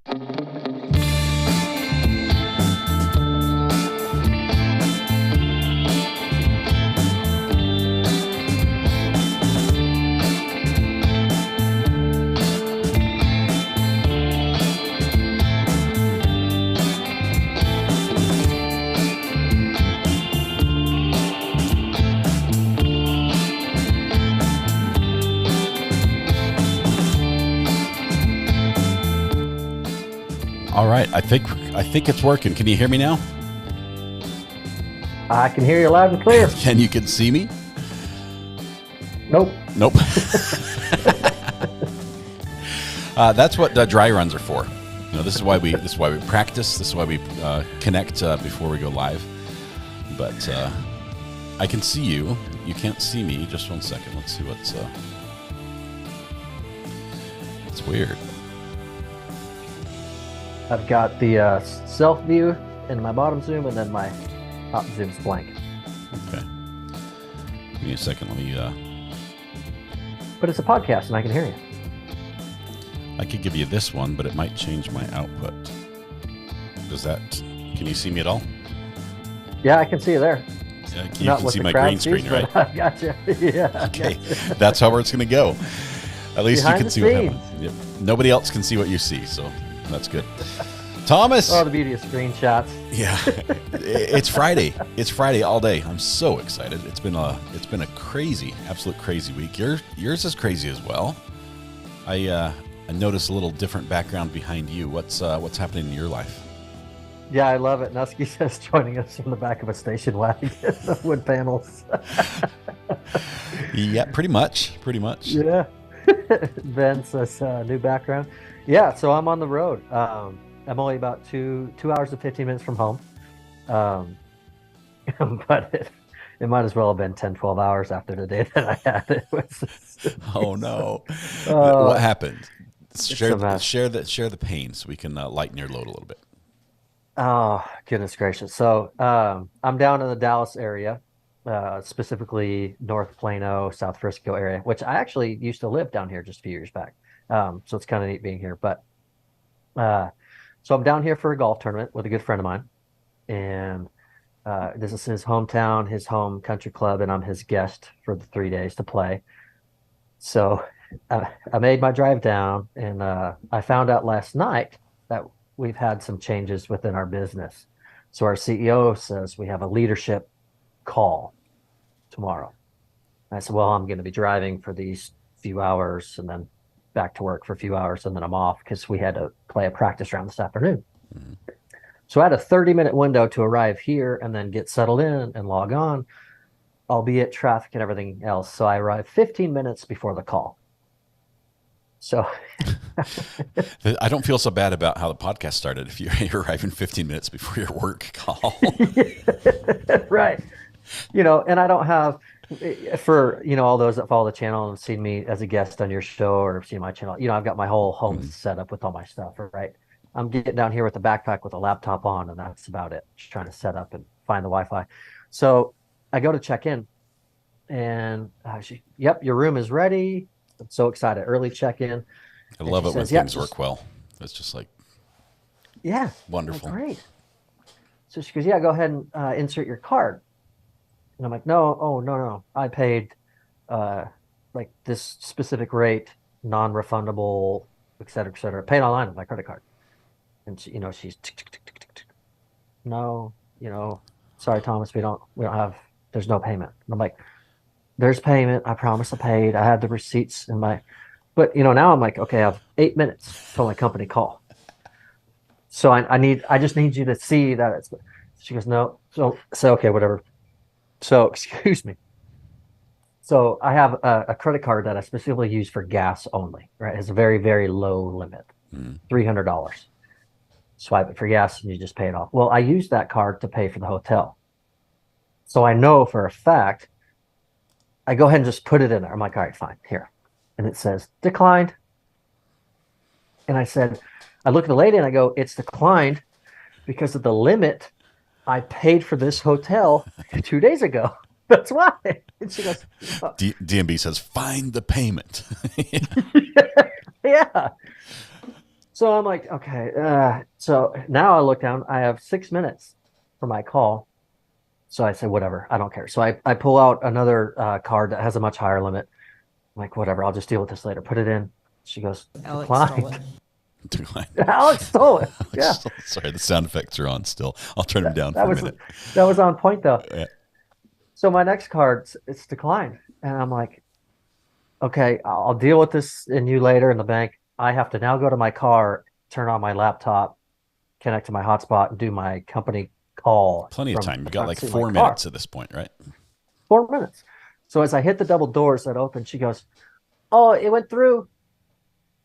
All right, I think it's working. Can you hear me now? I can hear you loud and clear. Can you see me? Nope. That's what dry runs are for. You know, this is why we practice. This is why we connect before we go live. But I can see you. You can't see me. Just 1 second. Let's see what's. It's weird. I've got the self view in my bottom zoom, and then my top zoom's blank. Okay. Give me a second. Let me. But it's a podcast, and I can hear you. I could give you this one, but it might change my output. Can you see me at all? Yeah, I can see you there. Yeah, you can see my green screen, right? I gotcha. Yeah. Okay, that's how it's going to go. At least Behind you can the see what scenes. happens. Yep. Nobody else can see what you see, so that's good. Thomas! Oh, the beauty of screenshots. Yeah, it's Friday. It's Friday all day. I'm so excited. It's been a crazy, absolute crazy week. Yours is crazy as well. I noticed a little different background behind you. What's happening in your life? Yeah, I love it. Nusky says joining us from the back of a station wagon, the wood panels. Yeah, pretty much. Yeah. Ben says new background. Yeah, so I'm on the road. I'm only about 2 hours and 15 minutes from home. But it might as well have been 10, 12 hours after the day that I had. It was Oh no. What happened? Share the pain so we can lighten your load a little bit. Oh, goodness gracious. So I'm down in the Dallas area, specifically North Plano, South Frisco area, which I actually used to live down here just a few years back. So it's kind of neat being here. But so I'm down here for a golf tournament with a good friend of mine. And this is his hometown, his home country club, and I'm his guest for the 3 days to play. So I made my drive down, and I found out last night that we've had some changes within our business. So our CEO says we have a leadership call tomorrow. And I said, well, I'm going to be driving for these few hours and then back to work for a few hours, and then I'm off because we had to play a practice round this afternoon. Mm-hmm. So I had a 30-minute window to arrive here and then get settled in and log on, albeit traffic and everything else. So I arrived 15 minutes before the call. So I don't feel so bad about how the podcast started if you're arriving 15 minutes before your work call. Right. And I don't have, for, all those that follow the channel and have seen me as a guest on your show or have seen my channel, I've got my whole home set up with all my stuff, right? I'm getting down here with a backpack with a laptop on, and that's about it. Just trying to set up and find the Wi-Fi. So I go to check in, and yep, your room is ready. I'm so excited. Early check-in. I love it when things work well. It's just like, yeah, wonderful. Great. So she goes, yeah, go ahead and insert your card. And I'm like, no. I paid like this specific rate, non-refundable, et cetera, et cetera. Paid online with my credit card. And she, she's no, sorry, Thomas, we don't have, there's no payment. And I'm like, there's payment. I promise I paid. I have the receipts in my, but now I'm like, okay, I have 8 minutes till my company call. So I just need you to see that it's, she goes, no. So okay, whatever. So, excuse me. So I have a credit card that I specifically use for gas only, right? It's a very, very low limit, $300. Swipe it for gas and you just pay it off. Well, I use that card to pay for the hotel. So I know for a fact, I go ahead and just put it in there. I'm like, all right, fine, here. And it says declined. And I said, I look at the lady and I go, it's declined because of the limit I paid for this hotel 2 days ago. That's why. And she goes, oh. DMB says, find the payment. Yeah. So I'm like, okay. So now I look down. I have 6 minutes for my call. So I say, whatever, I don't care. So I pull out another card that has a much higher limit. I'm like, whatever, I'll just deal with this later. Put it in. She goes, Alex stole declined. it. Decline. Alex stole it. Yeah, Sorry, the sound effects are on still. I'll turn them down that for a was minute. that was on point though. Yeah. So my next card, it's declined, and I'm like, okay, I'll deal with this in you later in the bank. I have to now go to my car, turn on my laptop, connect to my hotspot, and do my company call Plenty of from time. You the got front like seat of my 4 minutes car. at this point, right? 4 minutes. So as I hit the double doors that open, she goes, "Oh, it went through."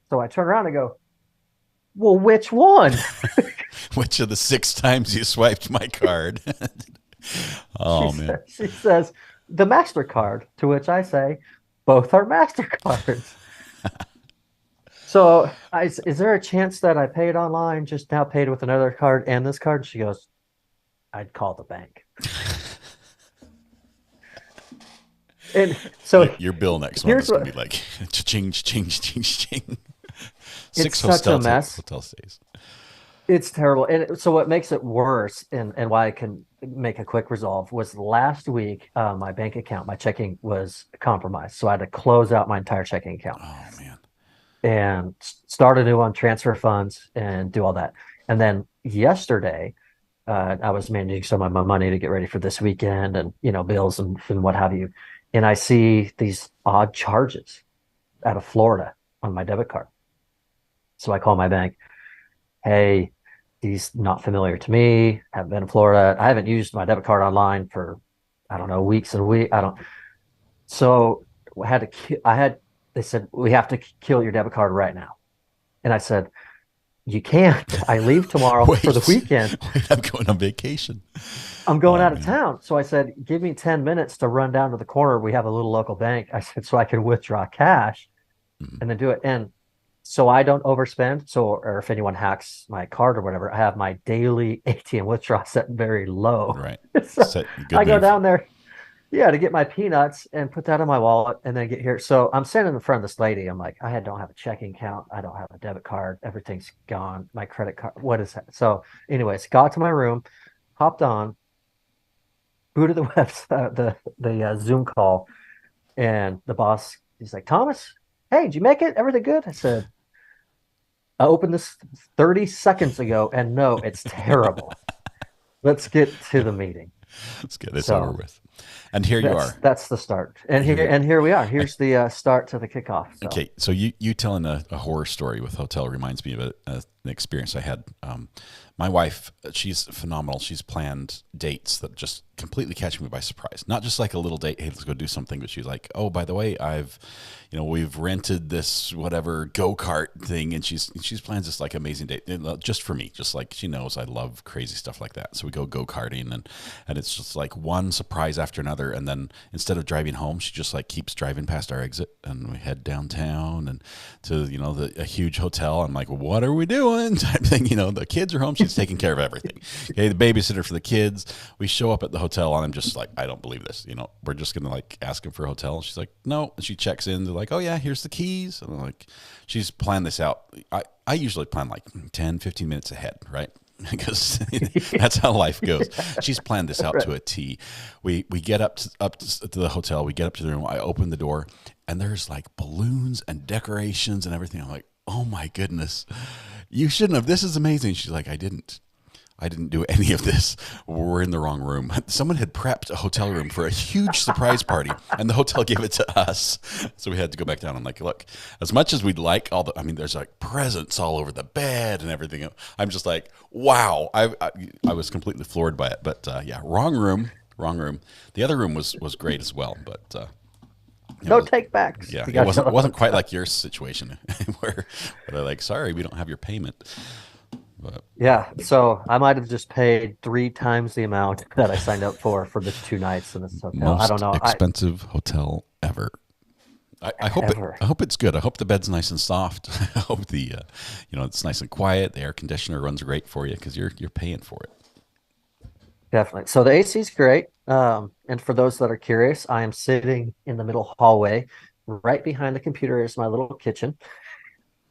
So I turn around and go, "Well, which one?" Which of the 6 times you swiped my card? Oh, man. She says, "The MasterCard," to which I say, "Both are MasterCards." So is there a chance that I paid online, just now paid with another card and this card? She goes, "I'd call the bank." And so Your bill next month here's is going to what be like, cha-ching, cha-ching, cha-ching, cha-ching. it's Six such a mess. hotel stays. It's terrible. And so what makes it worse and why I can make a quick resolve was last week, my bank account, my checking was compromised. So I had to close out my entire checking account Oh, man. and start a new one, transfer funds and do all that. And then yesterday, I was managing some of my money to get ready for this weekend and, bills and what have you. And I see these odd charges out of Florida on my debit card. So I call my bank. Hey, these not familiar to me. Haven't been in Florida. I haven't used my debit card online for I don't know weeks and weeks. I don't. So I had to. I had. They said we have to kill your debit card right now, and I said you can't. I leave tomorrow for the weekend. Wait, I'm going on vacation. I'm going Oh, out of man. town. So I said, give me 10 minutes to run down to the corner. We have a little local bank. I said, so I can withdraw cash Mhm. and then do it. And so I don't overspend. So, or if anyone hacks my card or whatever, I have my daily ATM withdrawal set very low. Right. So Good I go move. down there, yeah, to get my peanuts and put that in my wallet and then get here. So I'm standing in front of this lady. I'm like, don't have a checking account. I don't have a debit card. Everything's gone. My credit card. What is that? So, anyways, got to my room, hopped on, booted the website, the Zoom call, and the boss, he's like, Thomas, hey, did you make it? Everything good? I said, I opened this 30 seconds ago, and no, it's terrible. Let's get to the meeting. Let's get this So over with. And here you are. that's the start. And here we are. Here's the start to the kickoff. So. Okay, so you telling a horror story with hotel reminds me of an experience I had. My wife, she's phenomenal. She's planned dates that just completely catch me by surprise. Not just like a little date, hey, let's go do something, but she's like, oh, by the way, we've rented this whatever go-kart thing, and she's plans this like amazing date just for me. Just like she knows I love crazy stuff like that. So we go go-karting, and it's just like one surprise after another. And then instead of driving home, she just like keeps driving past our exit, and we head downtown and to a huge hotel. I'm like, what are we doing? Type thing. The kids are home. She's taking care of everything. Okay, the babysitter for the kids. We show up at the hotel, and I'm just like, I don't believe this. We're just gonna like ask him for a hotel. She's like, no. And she checks in. They're like, oh yeah, here's the keys. And I'm like, she's planned this out. I usually plan like 10, 15 minutes ahead, right? Because that's how life goes. She's planned this out to a T. We get up to the hotel. We get up to the room. I open the door, and there's like balloons and decorations and everything. I'm like, oh my goodness, you shouldn't have. This is amazing. She's like, I didn't do any of this. We're in the wrong room. Someone had prepped a hotel room for a huge surprise party, and the hotel gave it to us. So we had to go back down. I'm like, look, as much as we'd like there's like presents all over the bed and everything. I'm just like, wow. I was completely floored by it. But yeah, wrong room. The other room was great as well, but no take backs. yeah, it wasn't quite like your situation where they're like, sorry, we don't have your payment. But Yeah, so I might have just paid 3 times the amount that I signed up for the 2 nights in this hotel. I most don't know. expensive hotel ever. I hope Ever. I hope it's good. I hope the bed's nice and soft. I hope it's nice and quiet. The air conditioner runs great for you because you're paying for it. Definitely. So the AC is great. And for those that are curious, I am sitting in the middle hallway. Right behind the computer is my little kitchen.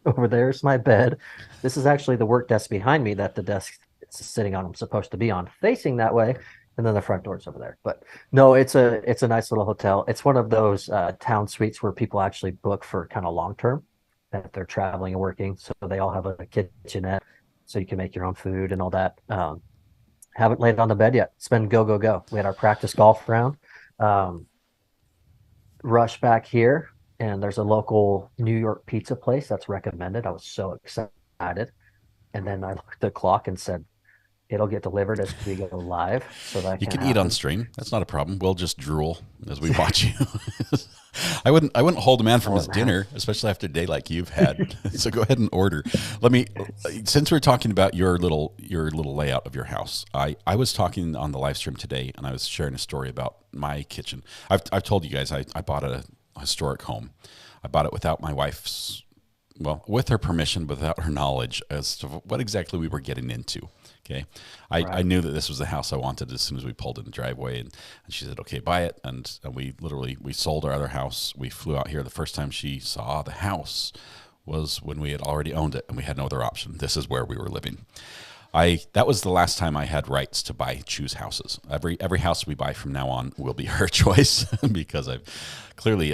Over there's my bed. This is actually the work desk behind me that the desk is sitting on. I'm supposed to be on, facing that way, and then the front door's over there. But no, it's a nice little hotel. It's one of those town suites where people actually book for kind of long term, that they're traveling and working. So they all have a kitchenette, so you can make your own food and all that. Haven't laid on the bed yet. It's been go go go. We had our practice golf round. Um, Rush back here, and there's a local New York pizza place that's recommended. I was so excited. And then I looked at the clock and said, it'll get delivered as we go live. So that You can can eat on happen. stream. That's not a problem. We'll just drool as we watch you. I wouldn't hold a man from his Oh, man. dinner, especially after a day like you've had. So go ahead and order. Let me since we're talking about your little layout of your house. I was talking on the live stream today and I was sharing a story about my kitchen. I've told you guys I bought a historic home. I bought it without my wife's well, with her permission, but without her knowledge as to what exactly we were getting into. Okay. I Right. knew that this was the house I wanted as soon as we pulled in the driveway. And she said, okay, buy it. And we literally, we sold our other house. We flew out here. The first time she saw the house was when we had already owned it and we had no other option. This is where we were living. That was the last time I had rights to choose houses. Every house we buy from now on will be her choice because I've clearly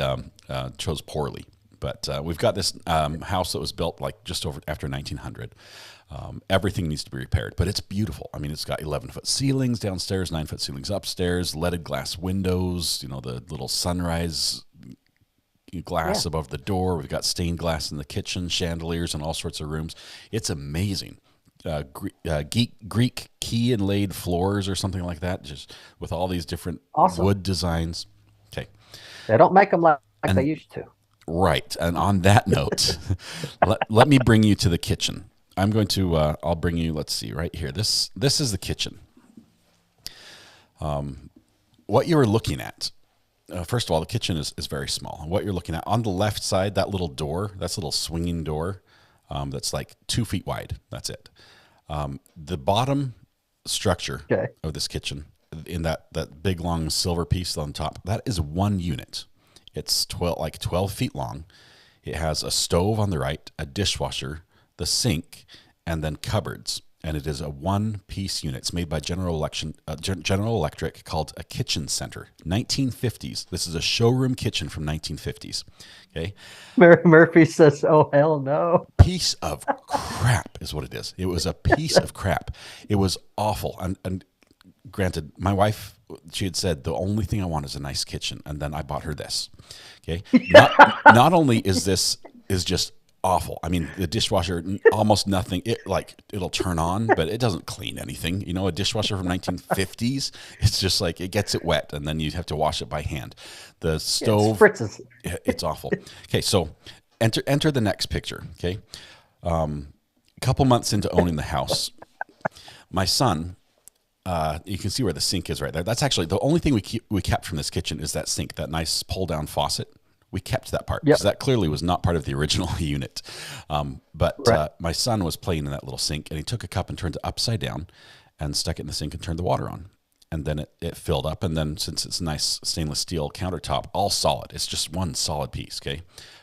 chose poorly. But we've got this house that was built like just over after 1900. Everything needs to be repaired, but it's beautiful. I mean, it's got 11-foot ceilings downstairs, 9-foot ceilings upstairs, leaded glass windows. You know, the little sunrise Yeah. glass above the door. We've got stained glass in the kitchen, chandeliers in all sorts of rooms. It's amazing. Greek key inlaid floors or something like that, just with all these different Awesome. wood designs. Okay, They don't make them like they and used to. right, and on that note, let me bring you to the kitchen. I'm going to I'll bring you. Let's see, right here. This is the kitchen. What you are looking at. First of all, the kitchen is very small. What you're looking at on the left side, that little door, that's a little swinging door, that's like 2 feet wide. That's it. The bottom structure Okay. of this kitchen, in that big long silver piece on top, that is one unit. It's 12 feet long. It has a stove on the right, a dishwasher, the sink, and then cupboards. And it is a one-piece unit. It's made by General Electric, called a kitchen center. 1950s. This is a showroom kitchen from 1950s. Okay, Murphy says, "Oh hell no." piece of crap is what it is. It was a piece of crap. It was awful. And granted, my wife, she had said the only thing I want is a nice kitchen, and then I bought her this. Okay, not only is this is just awful. I mean, the dishwasher, almost nothing. It'll turn on, but it doesn't clean anything. You know, a dishwasher from 1950s, it's just like it gets it wet, and then you have to wash it by hand. The Yeah, stove, spritzes. it's awful. Okay, so enter the next picture. Okay, a couple months into owning the house, my son. You can see where the sink is right there. That's actually the only thing we kept from this kitchen is that sink, that nice pull down faucet. We kept that part because Yep. that clearly was not part of the original unit. But Right. my son was playing in that little sink, and he took a cup and turned it upside down, and stuck it in the sink and turned the water on. And then it filled up. And then since it's a nice stainless steel countertop, all solid, it's just one solid piece. Okay,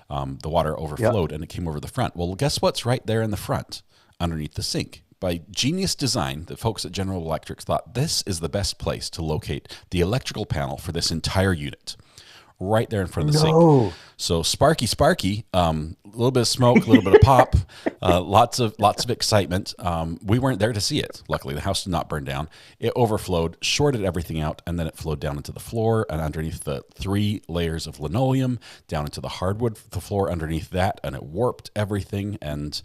the water Yep. overflowed and it came over the front. Well, guess what's right there in the front, underneath the sink? By genius design, the folks at General Electric thought this is the best place to locate the electrical panel for this entire unit, right there in front of the sink. No. So Sparky, a little bit of smoke, a little bit of pop, lots of excitement. We weren't there to see it. Luckily, the house did not burn down. It overflowed, shorted everything out, and then it flowed down into the floor and underneath the 3 layers of linoleum, down into the hardwood, the floor underneath that, and it warped everything. And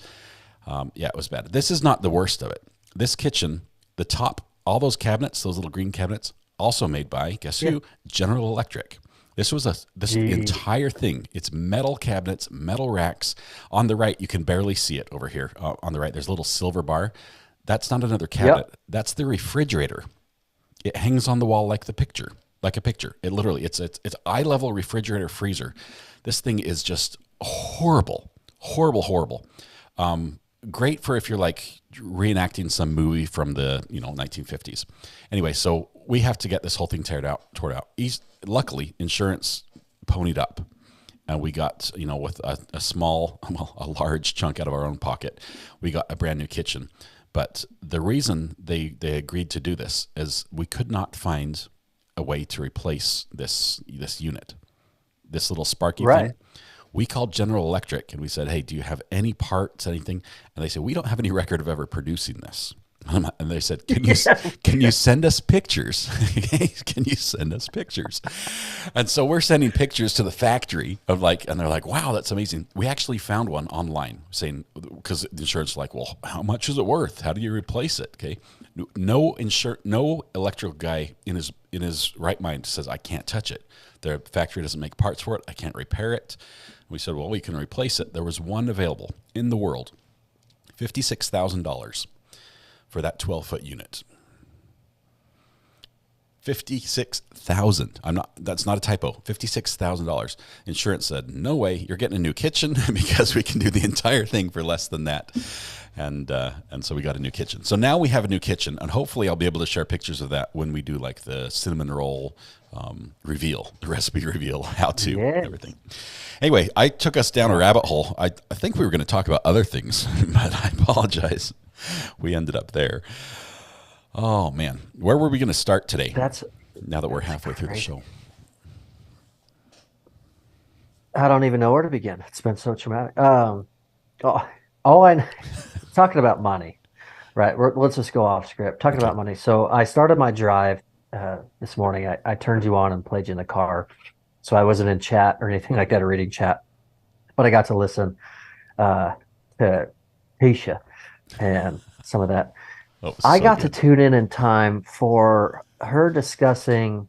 yeah, it was bad. This is not the worst of it. This kitchen, the top, all those cabinets, those little green cabinets, also made by, guess Yeah. who? General Electric. This Gee. entire thing. It's metal cabinets, metal racks. On the right, you can barely see it over here. On the right, there's a little silver bar. That's not another cabinet. Yep. That's the refrigerator. It hangs on the wall like the picture, like a picture. It literally, it's eye level refrigerator freezer. This thing is just horrible, horrible, horrible. Great for if you're like reenacting some movie from the 1950s. Anyway, so we have to get this whole thing tore out. Luckily, insurance ponied up, and we got, with a small, well, a large chunk out of our own pocket, we got a brand new kitchen. But the reason they agreed to do this is we could not find a way to replace this unit, this little sparky Right. thing. We called General Electric and we said, "Hey, do you have any parts, anything?" And they said, "We don't have any record of ever producing this." And they said, can you send us pictures? Can you send us pictures? And so we're sending pictures to the factory of and they're like, "Wow, that's amazing." We actually found one online saying, because the insurance is like, "Well, how much is it worth? How do you replace it?" Okay. No electrical guy in his right mind says, "I can't touch it. The factory doesn't make parts for it. I can't repair it." We said, "Well, we can replace it." There was one available in the world, $56,000 for that 12-foot unit. 56,000. That's not a typo. $56,000. Insurance said, "No way, you're getting a new kitchen because we can do the entire thing for less than that." And so we got a new kitchen. So now we have a new kitchen, and hopefully I'll be able to share pictures of that when we do the cinnamon roll reveal, the recipe reveal, how to, everything. Anyway, I took us down a rabbit hole. I think we were going to talk about other things, but I apologize. We ended up there. Oh man, where were we going to start today? Now that we're halfway through the show, I don't even know where to begin. It's been so traumatic. All I talking about money, right? Let's just go off script. Talking about money. So I started my drive this morning. I turned you on and played you in the car, so I wasn't in chat or anything like that, or reading chat, but I got to listen to Tisha and some of that. I got to tune in time for her discussing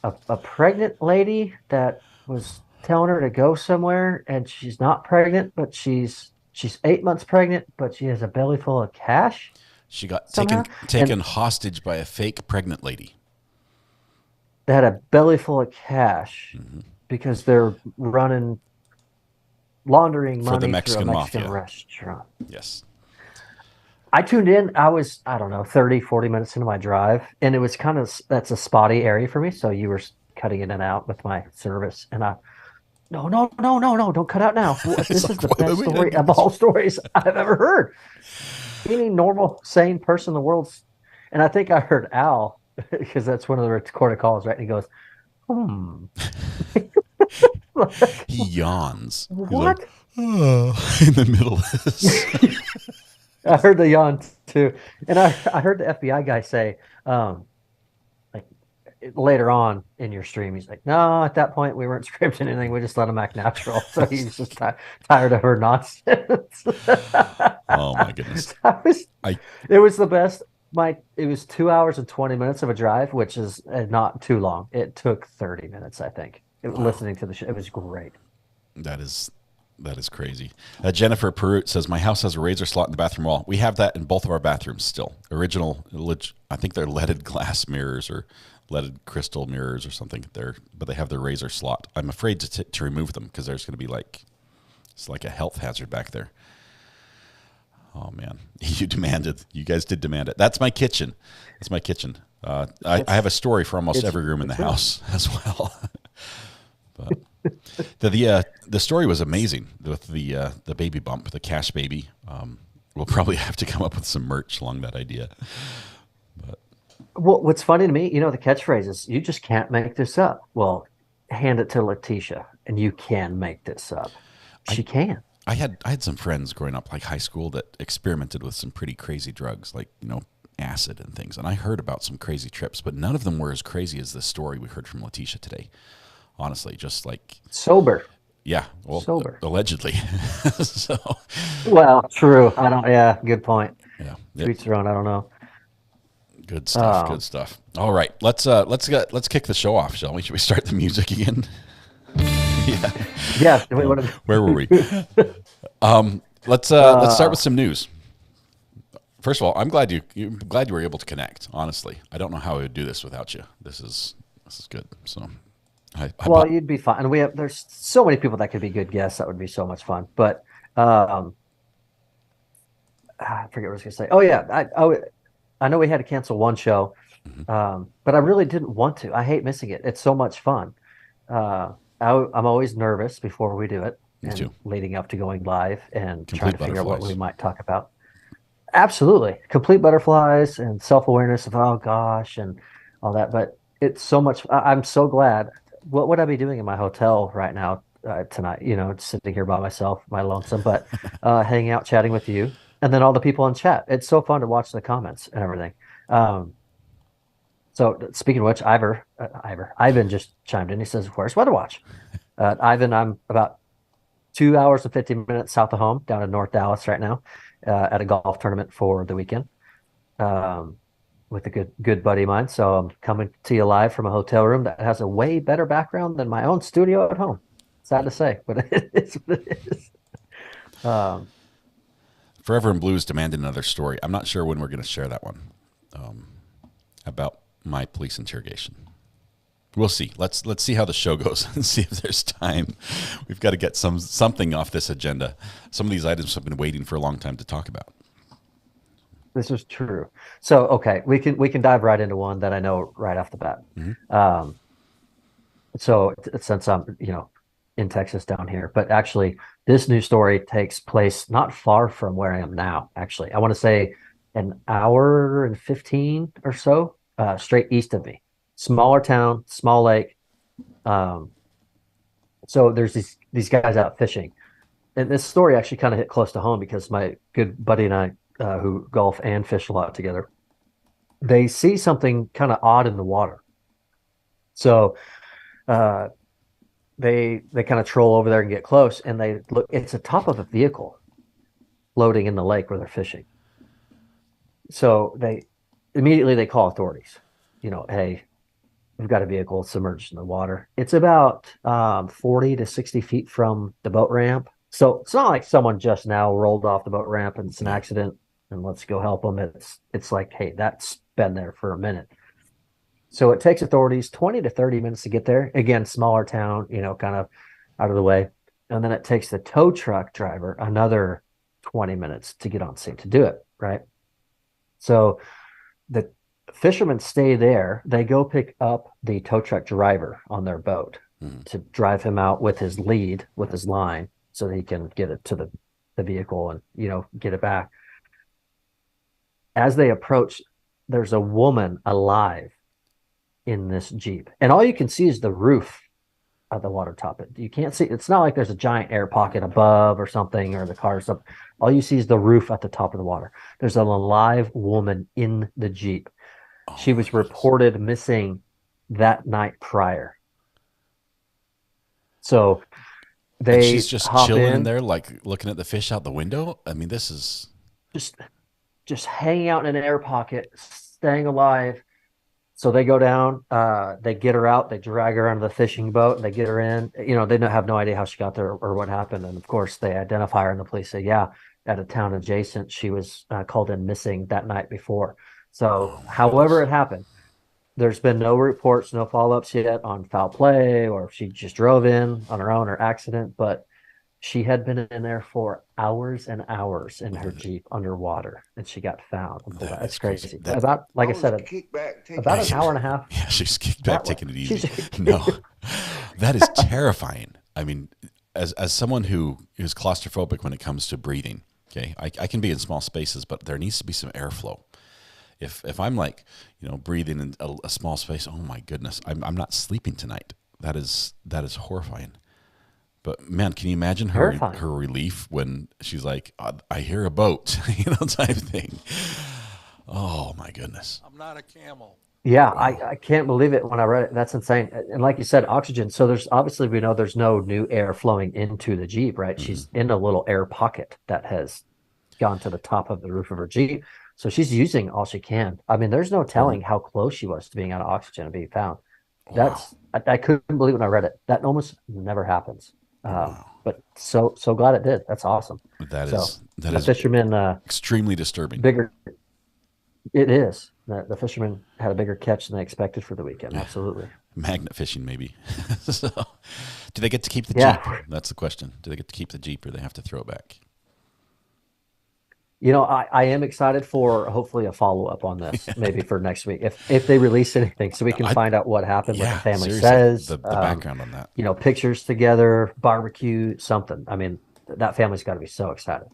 a pregnant lady that was telling her to go somewhere, and she's not pregnant, but she's 8 months pregnant, but she has a belly full of cash. She got taken hostage by a fake pregnant lady. They had a belly full of cash because they're laundering money for the Mexican mafia restaurant. Yes. I tuned in. I was, I don't know, 30, 40 minutes into my drive, and it was that's a spotty area for me. So you were cutting in and out with my service, and no, don't cut out now. This is the best story of all stories I've ever heard. Any normal, sane person in the world, and I think I heard Al, because that's one of the recorded calls, right? And he goes, He yawns. What? Like, oh, in the middle of this. I heard the yawn too, and I heard the FBI guy say, later on in your stream, he's like, "No, at that point we weren't scripting anything. We just let him act natural." So he's just tired of her nonsense. Oh my goodness! It was the best. It was 2 hours and 20 minutes of a drive, which is not too long. It took 30 minutes, I think. Listening to the show, it was great. That is crazy. Jennifer Perut says, "My house has a razor slot in the bathroom wall." We have that in both of our bathrooms still. Original, I think they're leaded glass mirrors or leaded crystal mirrors or something there, but they have the razor slot. I'm afraid to remove them because there's going to be it's like a health hazard back there. Oh man, you guys did demand it. That's my kitchen. I have a story for almost every room in the house as well. But the story was amazing with the baby bump, the cash baby. We'll probably have to come up with some merch along that idea. But well, what's funny to me, the catchphrase is, "You just can't make this up." Well, hand it to Letitia, and you can make this up. She can. I had some friends growing up, like high school, that experimented with some pretty crazy drugs, like acid and things. And I heard about some crazy trips, but none of them were as crazy as the story we heard from Letitia today. Honestly, just like sober. Yeah, well, sober. Allegedly. So. Well, true. I don't. Yeah, good point. Yeah, tweets are on. I don't know. Good stuff. Good stuff. All right, let's kick the show off, shall we? Should we start the music again? Yeah. Yeah. Where were we? Let's start with some news. First of all, I'm glad you were able to connect. Honestly, I don't know how we would do this without you. This is good. So. You'd be fine. And there's so many people that could be good guests. That would be so much fun. But I forget what I was going to say. Oh yeah, I know we had to cancel one show, but I really didn't want to. I hate missing it. It's so much fun. I'm always nervous before we do it Me and too. leading up to going live and trying Complete to figure out what we butterflies. might talk about. Absolutely. Complete butterflies and self-awareness of, oh gosh, and all that. But it's so much. I'm so glad. What would I be doing in my hotel right now tonight? Sitting here by myself, my lonesome, but hanging out, chatting with you, and then all the people in chat. It's so fun to watch the comments and everything. Um, so speaking of which, Ivan just chimed in. He says, "Where's Weather Watch?" Ivan, I'm about 2 hours and 15 minutes south of home, down in North Dallas right now, at a golf tournament for the weekend, um, with a good buddy of mine. So I'm coming to you live from a hotel room that has a way better background than my own studio at home. Sad to say, but it is what it is. Um, Forever in Blues demanded another story. I'm not sure when we're going to share that one, about my police interrogation. We'll see. Let's see how the show goes and see if there's time. We've got to get something off this agenda. Some of these items have been waiting for a long time to talk about. this is true. So okay, we can dive right into one that I know right off the bat. Um, so since I'm in Texas down here, but actually this news story takes place not far from where I am now. Actually, I want to say an hour and 15 or so, straight east of me. Smaller town, small lake. Um, so there's these guys out fishing, and this story actually kind of hit close to home because my good buddy and I, who golf and fish a lot together, they see something kind of odd in the water. So uh, they kind of troll over there and get close, and they look. It's the top of a vehicle floating in the lake where they're fishing. So they call authorities. Hey, we've got a vehicle submerged in the water. It's about 40 to 60 feet from the boat ramp. So it's not like someone just now rolled off the boat ramp and it's an Yeah. accident and let's go help them. It's like, hey, that's been there for a minute. So it takes authorities 20 to 30 minutes to get there. Again, smaller town, kind of out of the way. And then it takes the tow truck driver another 20 minutes to get on scene to do it, right? So the fishermen stay there. They go pick up the tow truck driver on their boat Mm. to drive him out with his lead, with his line, so that he can get it to the vehicle and get it back. As they approach, there's a woman alive in this Jeep, and all you can see is the roof of the water top. You can't see. It's not like there's a giant air pocket above or something, or the car or something. All you see is the roof at the top of the water. There's an alive woman in the Jeep. Oh She my was goodness. reported missing that night prior. So And she's they just hop chilling in in, there, like looking at the fish out the window. I mean, this is just just hanging out in an air pocket, staying alive. So they go down, they get her out, they drag her onto the fishing boat, and they get her in. They don't have no idea how she got there or what happened. And of course, they identify her, and the police say, yeah, at a town adjacent, she was called in missing that night before. So, oh my however goodness. it happened, there's been no reports, no follow-ups yet on foul play or if she just drove in on her own or accident, but she had been in there for hours and hours in her Jeep underwater, and she got found and pulled That out. It's is crazy. crazy. That About, like I I was said, kicked back, taking about it an yeah, hour and a easy. half yeah, she's kicked back, that way. taking it She's easy. No, that is terrifying. I mean, as someone who is claustrophobic when it comes to breathing, okay, I can be in small spaces, but there needs to be some airflow. If I'm like, breathing in a small space, oh my goodness, I'm not sleeping tonight. That is horrifying. But man, can you imagine terrifying. her relief when she's like, I hear a boat, type thing. Oh my goodness. I'm not a camel. Yeah, Wow. I can't believe it when I read it. That's insane. And like you said, oxygen. So there's obviously we know there's no new air flowing into the Jeep, right? Mm-mm. She's in a little air pocket that has gone to the top of the roof of her Jeep. So she's using all she can. I mean, there's no Or telling how close she was to being out of oxygen and being found. wow, I couldn't believe when I read it. That almost never happens. wow. But so glad it did. That's awesome. That So is that the is fisherman, extremely disturbing. bigger it is. The fisherman had a bigger catch than they expected for the weekend. Yeah. Absolutely. Magnet fishing, maybe. So, do they get to keep the Jeep? Yeah. That's the question. Do they get to keep the Jeep, or they have to throw it back? I am excited for hopefully a follow-up on this, maybe for next week, if they release anything, so we can find out what happened, what the Yeah, family seriously, says, the background on that. pictures together, barbecue, something. I mean, that family's got to be so excited.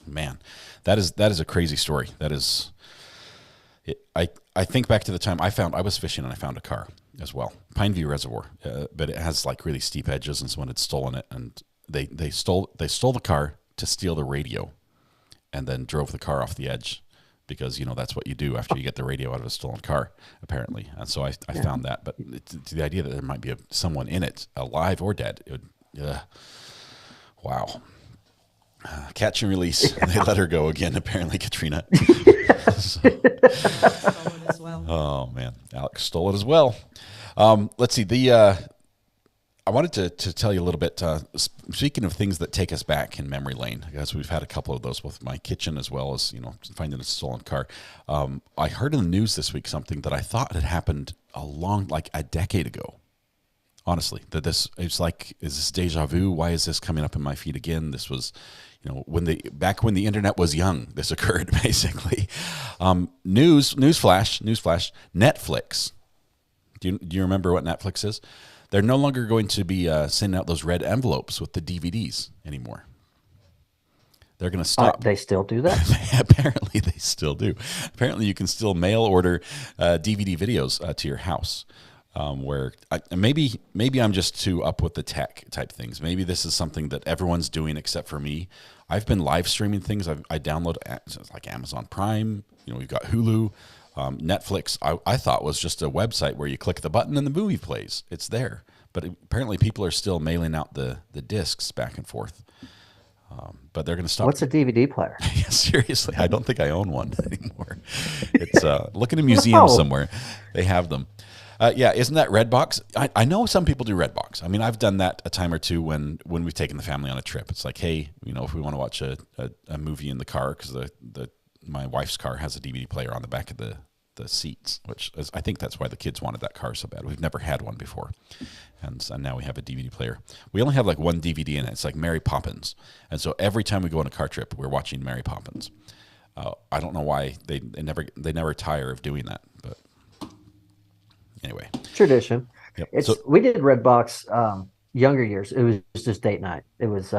Man, that is a crazy story. That is, I think back to the time I was fishing and I found a car as well, Pineview Reservoir, but it has like really steep edges, and someone had stolen it, and they stole the car to steal the radio, and then drove the car off the edge, because that's what you do after you get the radio out of a stolen car, apparently. And so I found that, but to the idea that there might be someone in it, alive or dead, wow. Catch and release. They let her go again, apparently, Katrina. As well. Oh man, Alex stole it as well. Let's see. I wanted to tell you a little bit. Speaking of things that take us back in memory lane, because we've had a couple of those with my kitchen, as well as finding a stolen car. I heard in the news this week something that I thought had happened like a decade ago. Honestly, is this deja vu? Why is this coming up in my feed again? This was, back when the internet was young, this occurred basically. Newsflash. Netflix. Do you remember what Netflix is? They're no longer going to be sending out those red envelopes with the DVDs anymore. They're going to stop. They still do that? Apparently, they still do. Apparently, you can still mail order DVD videos to your house. Where maybe I'm just too up with the tech type things. Maybe this is something that everyone's doing except for me. I've been live streaming things. I download like Amazon Prime. We've got Hulu, Netflix. I thought was just a website where you click the button and the movie plays. It's there. But apparently people are still mailing out the discs back and forth. But they're going to stop. What's a DVD player? Yeah, seriously, I don't think I own one anymore. It's look in a museum somewhere. They have them. Isn't that Redbox? I know some people do Redbox. I mean, I've done that a time or two when we've taken the family on a trip. It's like, hey, if we want to watch a movie in the car, because my wife's car has a DVD player on the back of the seats, I think that's why the kids wanted that car so bad. We've never had one before, and so now we have a DVD player. We only have like one DVD in it. It's like Mary Poppins, and so every time we go on a car trip, we're watching Mary Poppins. I don't know why they never tire of doing that, but. Anyway, tradition. Yep. We did Redbox younger years. It was just date night. It was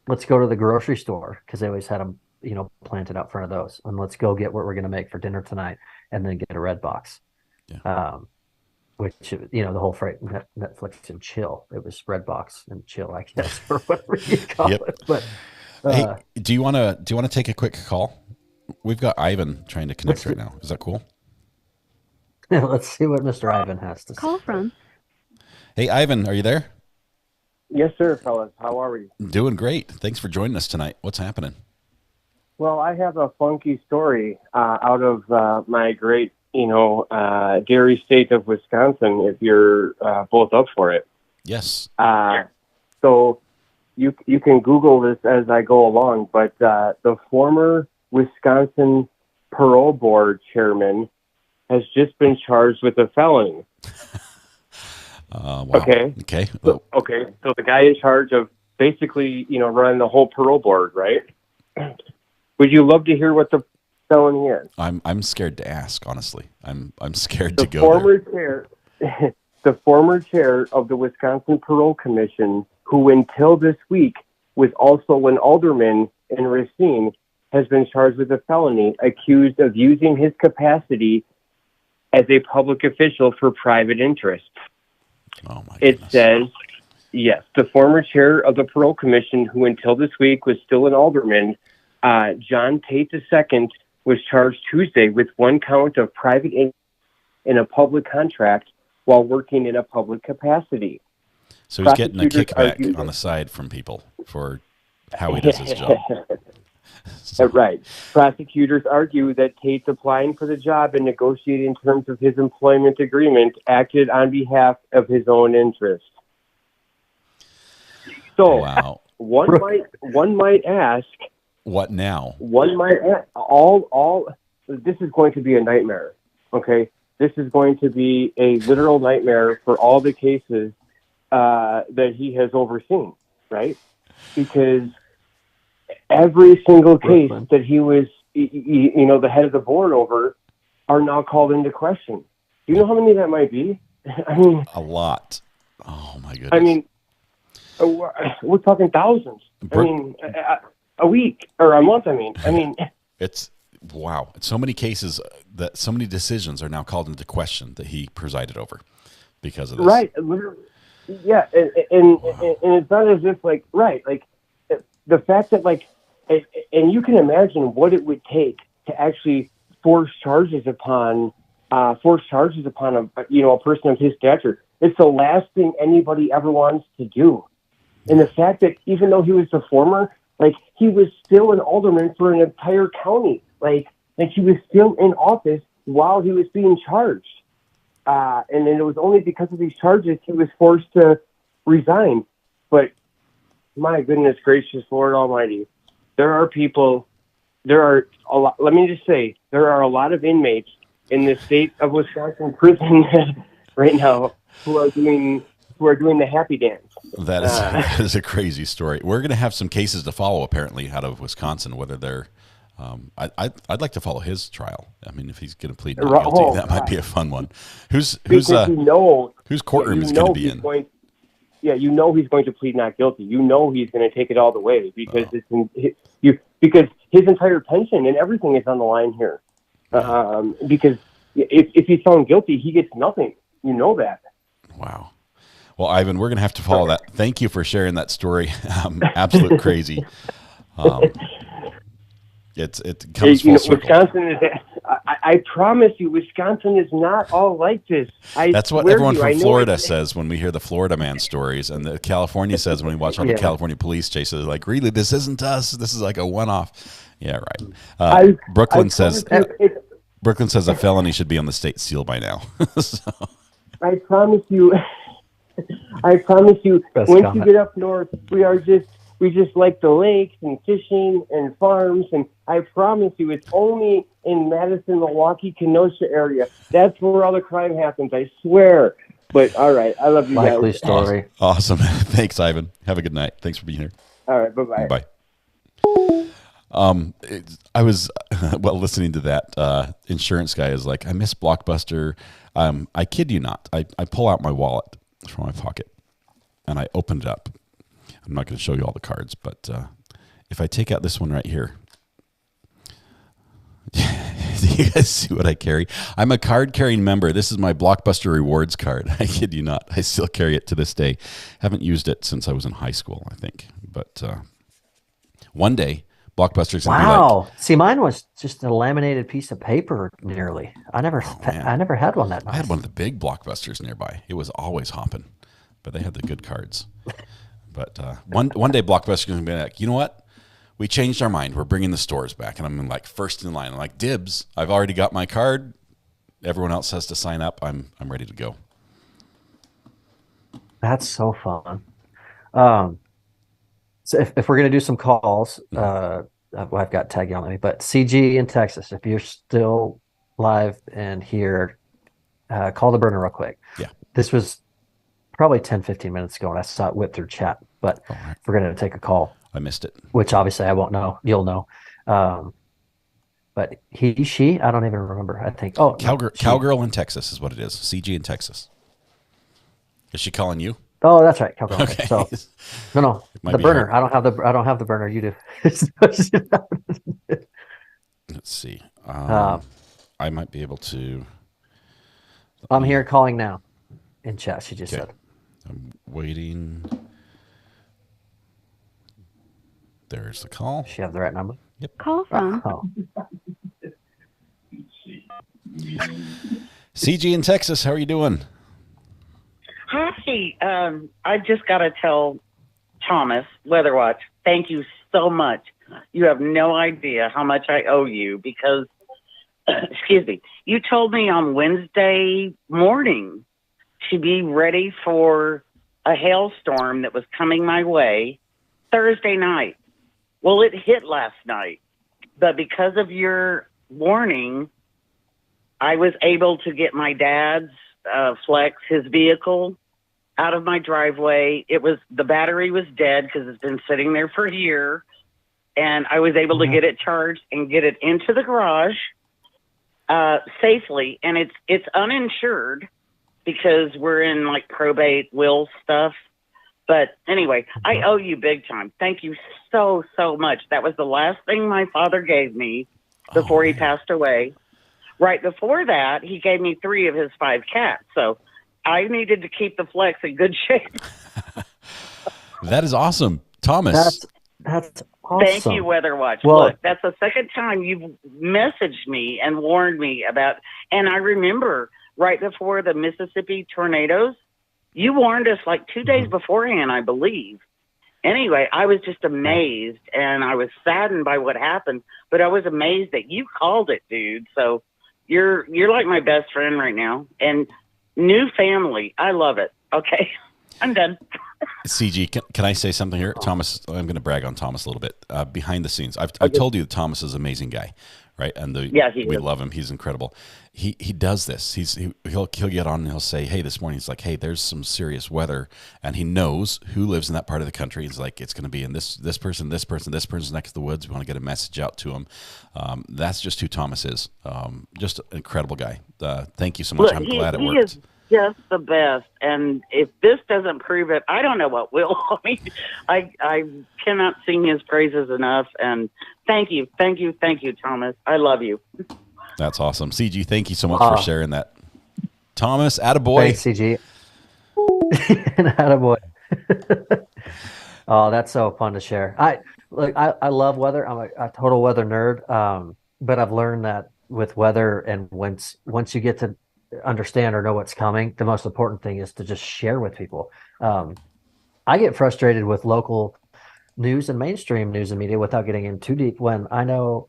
let's go to the grocery store, because they always had them planted out front of those, and let's go get what we're going to make for dinner tonight, and then get a Redbox. Yeah. Which the whole freight Netflix and chill. It was Redbox and chill, I guess, or whatever you call it. But hey, do you want to take a quick call? We've got Ivan trying to connect right now. Is that cool? Let's see what Mr. Ivan has to say. Call from. Hey, Ivan, are you there? Yes, sir, fellas. How are we? Doing great. Thanks for joining us tonight. What's happening? Well, I have a funky story out of my great, dairy state of Wisconsin, if you're both up for it. Yes. So you can Google this as I go along, but the former Wisconsin Parole Board chairman has just been charged with a felony. Wow. Okay. So the guy in charge of basically, running the whole parole board, right? Would you love to hear what the felony is? I'm scared to ask, honestly. I'm scared to go there. The former chair of the Wisconsin Parole Commission, who until this week was also an alderman in Racine, has been charged with a felony, accused of using his capacity as a public official for private interests. Oh my goodness. It says, yes, the former chair of the Parole Commission, who until this week was still an alderman, John Tate II, was charged Tuesday with one count of private interest in a public contract while working in a public capacity. So he's getting a kickback on the side from people for how he does his job. Right. Prosecutors argue that Tate's applying for the job and negotiating terms of his employment agreement acted on behalf of his own interest. So wow. one might ask, what now? One might ask, all this is going to be a nightmare. Okay, this is going to be a literal nightmare for all the cases that he has overseen, right? Because every single case Brooklyn. that he was, the head of the board over, are now called into question. Do you know how many that might be? I mean, A lot. Oh my goodness. I mean, we're talking thousands. I mean, a week or a month. I mean, it's wow. So many cases that so many decisions are now called into question that he presided over because of this. Right. Literally. Yeah. And it's not as if like the fact that and you can imagine what it would take to actually force charges upon a person of his stature. It's the last thing anybody ever wants to do. And the fact that even though he was the former, he was still an alderman for an entire county. Like he was still in office while he was being charged. And then it was only because of these charges he was forced to resign. But my goodness gracious, Lord Almighty, there are a lot. Let me just say, there are a lot of inmates in the state of Wisconsin prison right now who are doing the happy dance. That is a crazy story. We're going to have some cases to follow, apparently, out of Wisconsin. Whether they're, I'd like to follow his trial. I mean, if he's going to plead not guilty, that might be a fun one. Whose courtroom is going to be in? He's going to plead not guilty. He's going to take it all the way because because his entire pension and everything is on the line here. Because if he's found guilty, he gets nothing. You know that. Wow. Well, Ivan, we're going to have to follow that. Thank you for sharing that story. Absolute crazy. It comes full circle. Wisconsin is. I promise you, Wisconsin is not all like this. That's what everyone from Florida says when we hear the Florida man stories, and the California says when we watch all the California police chases. Like, really, this isn't us. This is like a one-off. Yeah, right. Brooklyn says a felony should be on the state seal by now. So. I promise you. Once you get up north, we just like the lakes and fishing and farms, and I promise you, it's only in Madison, Milwaukee, Kenosha area. That's where all the crime happens. I swear. But all right, I love you guys. Likely story. Awesome. Thanks, Ivan. Have a good night. Thanks for being here. All right. Bye-bye. Bye. I was listening to that. Insurance guy is like, I miss Blockbuster. I kid you not. I pull out my wallet from my pocket and I opened it up. I'm not going to show you all the cards, but if I take out this one right here, do you guys see what I carry? I'm a card-carrying member. This is my Blockbuster Rewards card. I kid you not. I still carry it to this day. Haven't used it since I was in high school, I think. But one day, Blockbuster's going to be like... See, mine was just a laminated piece of paper, nearly. I never had one that nice. I had one of the big Blockbusters nearby. It was always hopping, but they had the good cards. But one day, Blockbuster's going to be like, you know what? We changed our mind. We're bringing the stores back. And I'm like first in line. I'm like, dibs. I've already got my card. Everyone else has to sign up. I'm ready to go. That's so fun. So if we're going to do some calls, I've got Tag yelling at me, but CG in Texas, if you're still live and here, call the burner real quick. Yeah. This was probably 10, 15 minutes ago, and I saw it whip through chat, but if we're going to take a call. I missed it. Which obviously I won't know. You'll know. But she, I don't even remember. I think. Oh, Cowgirl in Texas is what it is. CG in Texas. Is she calling you? Oh, that's right. Cowgirl. Okay. So, no. The burner. Her. I don't have the burner. You do. Let's see. I might be able to. I'm here calling now. In chat, she just said. I'm waiting. There's the call. Does she have the right number? Yep. Call from. CG in Texas, how are you doing? Hi. I just got to tell Thomas Weatherwatch, thank you so much. You have no idea how much I owe you because, excuse me, you told me on Wednesday morning to be ready for a hailstorm that was coming my way Thursday night. Well, it hit last night, but because of your warning, I was able to get my dad's Flex, his vehicle, out of my driveway. The battery was dead because it's been sitting there for a year, and I was able to get it charged and get it into the garage safely. And it's uninsured because we're in like probate will stuff. But anyway, I owe you big time. Thank you so, so much. That was the last thing my father gave me before he passed away. Right before that, he gave me 3 of his 5 cats. So I needed to keep the Flex in good shape. That is awesome. Thomas. That's awesome. Thank you, Weather Watch. Well, look, that's the second time you've messaged me and warned me about, and I remember right before the Mississippi tornadoes, you warned us like 2 days beforehand, I believe. Anyway, I was just amazed, and I was saddened by what happened, but I was amazed that you called it, dude. So you're like my best friend right now, and new family. I love it. Okay, I'm done. CG, can I say something here? Thomas, I'm going to brag on Thomas a little bit. Behind the scenes, I've told you that Thomas is an amazing guy, right? And we love him. He's incredible. He does this. He'll get on and he'll say, hey, this morning he's like, hey, there's some serious weather, and he knows who lives in that part of the country. He's like, it's going to be in this person's next to the woods. We want to get a message out to him. That's just who Thomas is. Just an incredible guy. Thank you so much. Look, I'm glad it he worked. Is just the best, and if this doesn't prove it, I don't know what will. I mean, I cannot sing his praises enough, and thank you, Thomas. I love you. That's awesome. CG, thank you so much for sharing that. Thomas, attaboy. Thanks, CG. Attaboy. Oh, that's so fun to share. I love weather. I'm a total weather nerd, but I've learned that with weather, and once you get to understand or know what's coming, the most important thing is to just share with people. I get frustrated with local news and mainstream news and media without getting in too deep when I know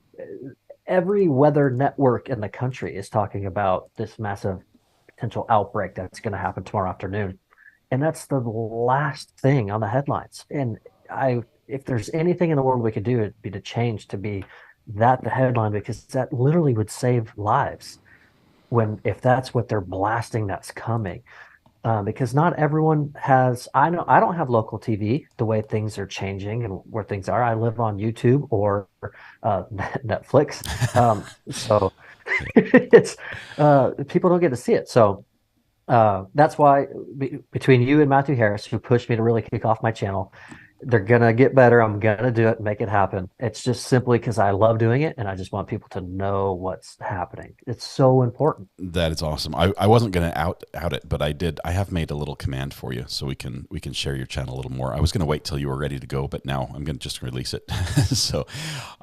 every weather network in the country is talking about this massive potential outbreak that's going to happen tomorrow afternoon. And that's the last thing on the headlines. And if there's anything in the world we could do, it'd be to change to be the headline, because that literally would save lives. If that's what they're blasting, that's coming, because not everyone has. I know I don't have local TV the way things are changing and where things are. I live on YouTube or Netflix, so it's people don't get to see it. So that's why between you and Matthew Harris, who pushed me to really kick off my channel, they're going to get better. I'm going to do it and make it happen. It's just simply because I love doing it, and I just want people to know what's happening. It's so important. That is awesome. I wasn't going to out it, but I did. I have made a little command for you so we can share your channel a little more. I was going to wait till you were ready to go, but now I'm going to just release it. So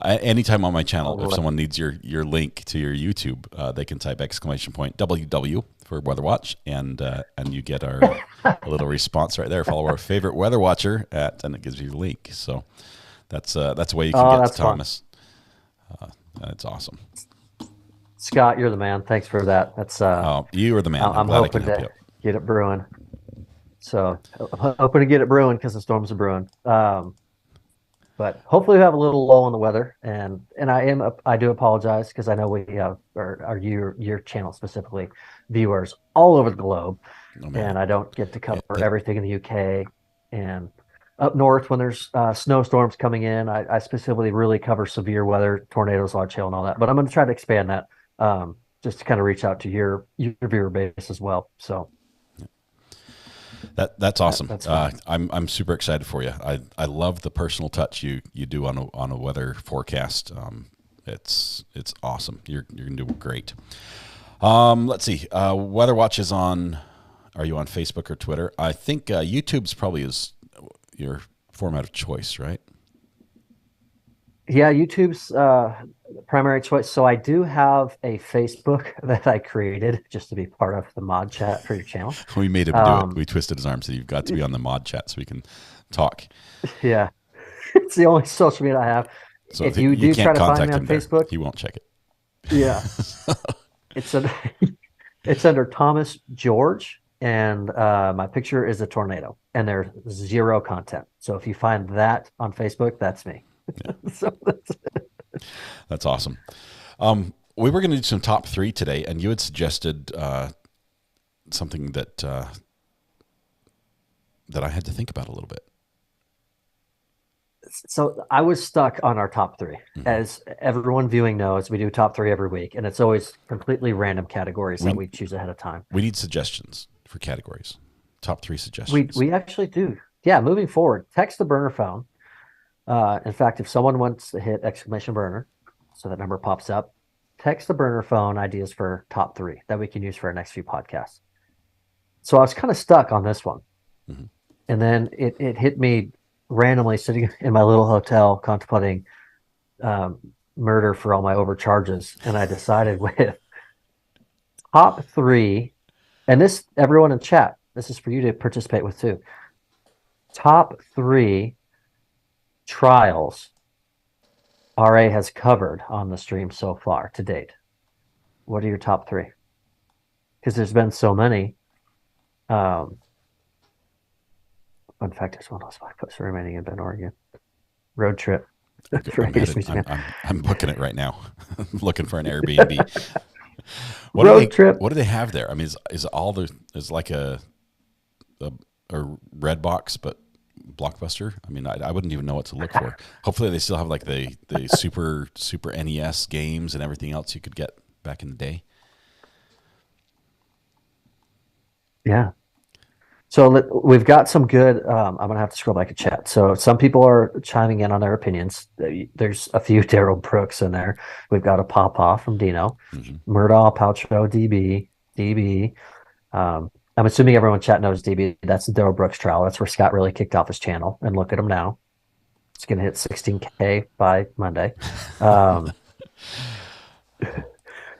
anytime on my channel, if someone needs your link to your YouTube, they can type !WW for Weather Watch, and you get our a little response right there. Follow our favorite weather watcher and it gives you the link. So that's a way you can get to Thomas. That's awesome. Scott, you're the man. Thanks for that. That's you are the man. I'm glad hoping to get it brewing. So I'm hoping to get it brewing because the storms are brewing. But hopefully we have a little lull in the weather, and I do apologize because I know we have your channel specifically viewers all over the globe, and I don't get to cover everything in the UK and up north when there's snowstorms coming in. I specifically really cover severe weather, tornadoes, large hail, and all that. But I'm going to try to expand that just to kind of reach out to your viewer base as well. So. That's awesome. That's I'm super excited for you. I love the personal touch you do on a weather forecast. It's awesome. You're gonna do great. Let's see. Weather Watch is on. Are you on Facebook or Twitter? I think YouTube's probably is your format of choice, right? Yeah, YouTube's primary choice. So I do have a Facebook that I created just to be part of the mod chat for your channel. We made him do it. We twisted his arm, so you've got to be on the mod chat so we can talk. Yeah, it's the only social media I have. So if you do try to find me on Facebook, he won't check it. Yeah, it's under Thomas George, and my picture is a tornado, and there's 0 content. So if you find that on Facebook, that's me. Yeah. So that's awesome. We were going to do some top 3 today, and you had suggested something that I had to think about a little bit. So I was stuck on our top 3. As everyone viewing knows, we do top 3 every week, and it's always completely random categories that we choose ahead of time. We need suggestions for categories. Top 3 suggestions. We actually do. Yeah, moving forward, text the burner phone. In fact, if someone wants to hit exclamation burner, so that number pops up, text the burner phone ideas for top 3 that we can use for our next few podcasts. So I was kind of stuck on this one. And then it hit me randomly sitting in my little hotel contemplating murder for all my overcharges. And I decided with top 3, and this, everyone in chat, this is for you to participate with too. Top 3 trials RA has covered on the stream so far to date. What are your top 3? Because there's been so many. Fun fact, there's one else I put remaining in Bend, Oregon. Road trip. I'm booking it right now. I'm looking for an Airbnb. Road trip. What do they have there? I mean, is like a red box, but Blockbuster? I mean, I wouldn't even know what to look for. Hopefully they still have like the super NES games and everything else you could get back in the day. Yeah. So we've got some good, I'm going to have to scroll back and chat. So some people are chiming in on their opinions. There's a few Daryl Brooks in there. We've got a Pawpaw from Dino, Murdaugh, Paltrow, DB. I'm assuming everyone in chat knows DB. That's the Daryl Brooks trial. That's where Scott really kicked off his channel. And look at him now. It's going to hit 16K by Monday.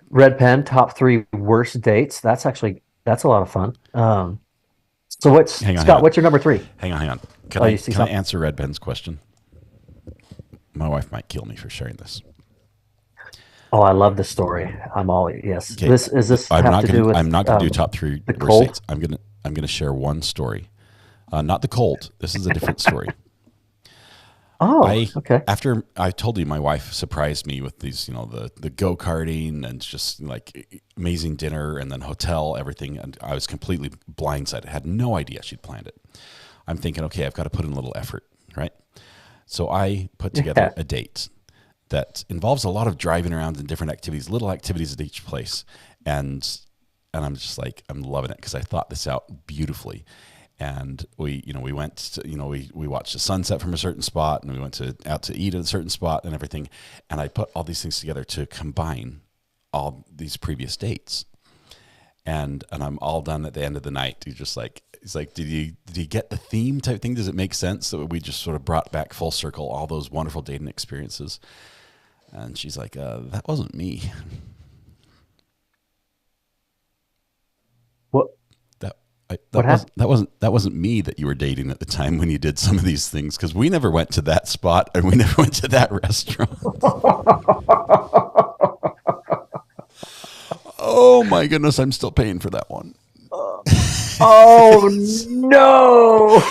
Red Pen, top 3 worst dates. That's a lot of fun. So what's your number 3? Hang on. Can I answer Red Pen's question? My wife might kill me for sharing this. Oh, I love this story. I'm all yes. Okay. I'm not going to do top 3 worst dates. I'm going to share one story. Not the cold. This is a different story. Okay. After I told you, my wife surprised me with these, the go-karting and just like amazing dinner and then hotel, everything. And I was completely blindsided. I had no idea she'd planned it. I'm thinking, okay, I've got to put in a little effort, right? So I put together a date that involves a lot of driving around and different activities, little activities at each place. And I'm just like, I'm loving it because I thought this out beautifully. And we went to, we watched the sunset from a certain spot, and we went out to eat at a certain spot and everything. And I put all these things together to combine all these previous dates. And I'm all done at the end of the night. He's like, did you get the theme type thing? Does it make sense that we just sort of brought back full circle all those wonderful dating experiences? And she's like, that wasn't me. What? That wasn't me that you were dating at the time when you did some of these things, because we never went to that spot and we never went to that restaurant. Oh my goodness, I'm still paying for that one. Oh no!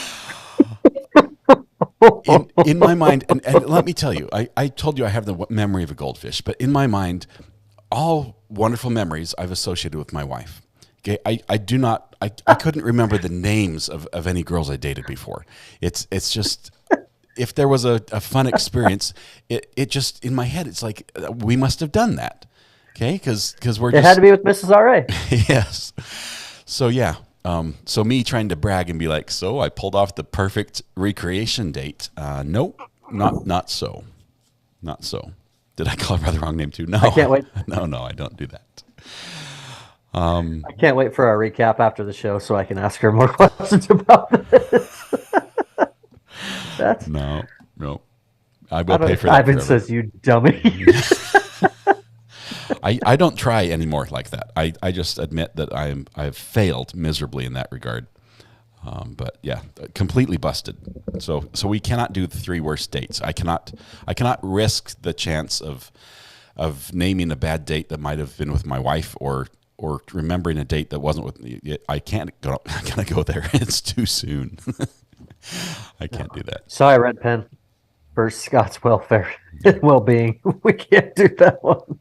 in my mind, and let me tell you, I told you I have the memory of a goldfish, but in my mind, all wonderful memories I've associated with my wife. Okay, I couldn't remember the names of any girls I dated before. It's just, if there was a fun experience, it just, in my head, it's like, we must have done that. Okay, because it had to be with Mrs. R.A. Yes. So yeah. So me trying to brag and be like, so I pulled off the perfect recreation date. Nope, not so. Not so. Did I call her by the wrong name too? No. I can't wait. No, I don't do that. I can't wait for our recap after the show so I can ask her more questions about this. No. I will pay for that. Ivan says, you dummy. I don't try anymore like that. I just admit that I've failed miserably in that regard. But yeah, completely busted. So we cannot do the 3 worst dates. I cannot risk the chance of naming a bad date that might have been with my wife or remembering a date that wasn't with me. I can't go. I'm gonna go there. It's too soon. I can't do that. Sorry, Red Pen. For Scott's welfare and well-being, we can't do that one.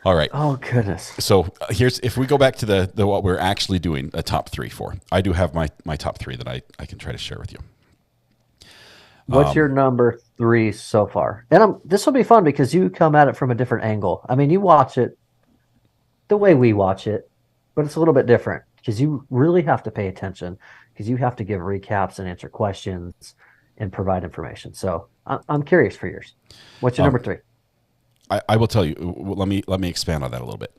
All right. Oh goodness. So if we go back to the what we're actually doing a top 3 for. I do have my top 3 that I can try to share with you. What's your number 3 so far? And this will be fun because you come at it from a different angle. I mean, you watch it the way we watch it, but it's a little bit different because you really have to pay attention because you have to give recaps and answer questions and provide information. So I'm curious for yours. What's your number 3? I will tell you. Let me expand on that a little bit.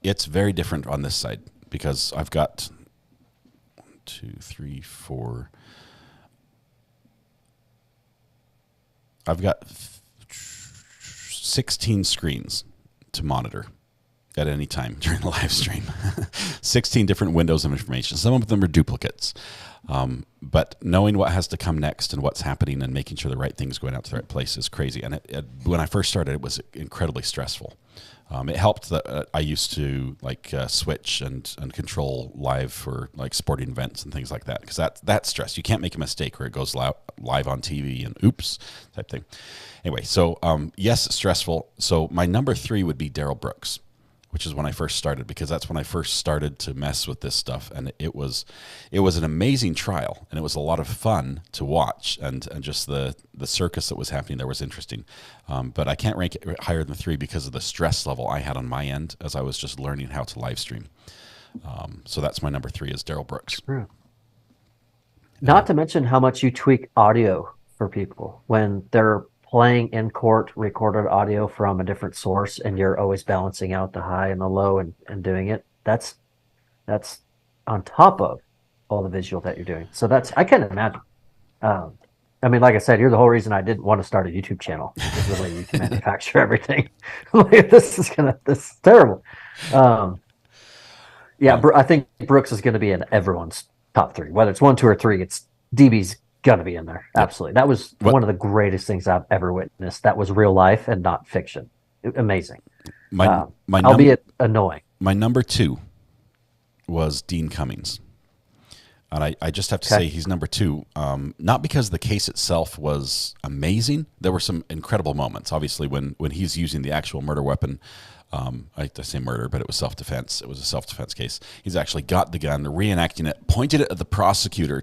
It's very different on this side because I've got 1, 2, 3, 4. I've got 16 screens to monitor at any time during the live stream. 16 different windows of information. Some of them are duplicates. But knowing what has to come next and what's happening and making sure the right thing's going out to the right place is crazy. And when I first started, it was incredibly stressful. It helped that I used to switch and control live for like sporting events and things like that, because that's stress. You can't make a mistake or it goes live on TV and oops type thing. Anyway, so yes, stressful. So my number 3 would be Daryl Brooks, which is when I first started, because that's when I first started to mess with this stuff. And it was an amazing trial, and it was a lot of fun to watch, and just the circus that was happening there was interesting. But I can't rank it higher than 3 because of the stress level I had on my end as I was just learning how to live stream. So that's my number 3 is Daryl Brooks. True. Not to mention how much you tweak audio for people when they're playing in court recorded audio from a different source, and you're always balancing out the high and the low and doing it. That's on top of all the visual that you're doing. So I can't imagine. I mean, like I said, you're the whole reason I didn't want to start a YouTube channel, is the way you can manufacture everything. This is terrible. I think Brooks is going to be in everyone's top 3, whether it's 1, 2, or 3. It's DB's gonna be in there. Absolutely. That was one of the greatest things I've ever witnessed. That was real life and not fiction. Amazing. Albeit annoying. My number 2 was Dean Cummings. And I just have to say he's number 2, not because the case itself was amazing. There were some incredible moments. Obviously, when he's using the actual murder weapon, I say murder, but it was self-defense. It was a self-defense case. He's actually got the gun, reenacting it, pointed it at the prosecutor,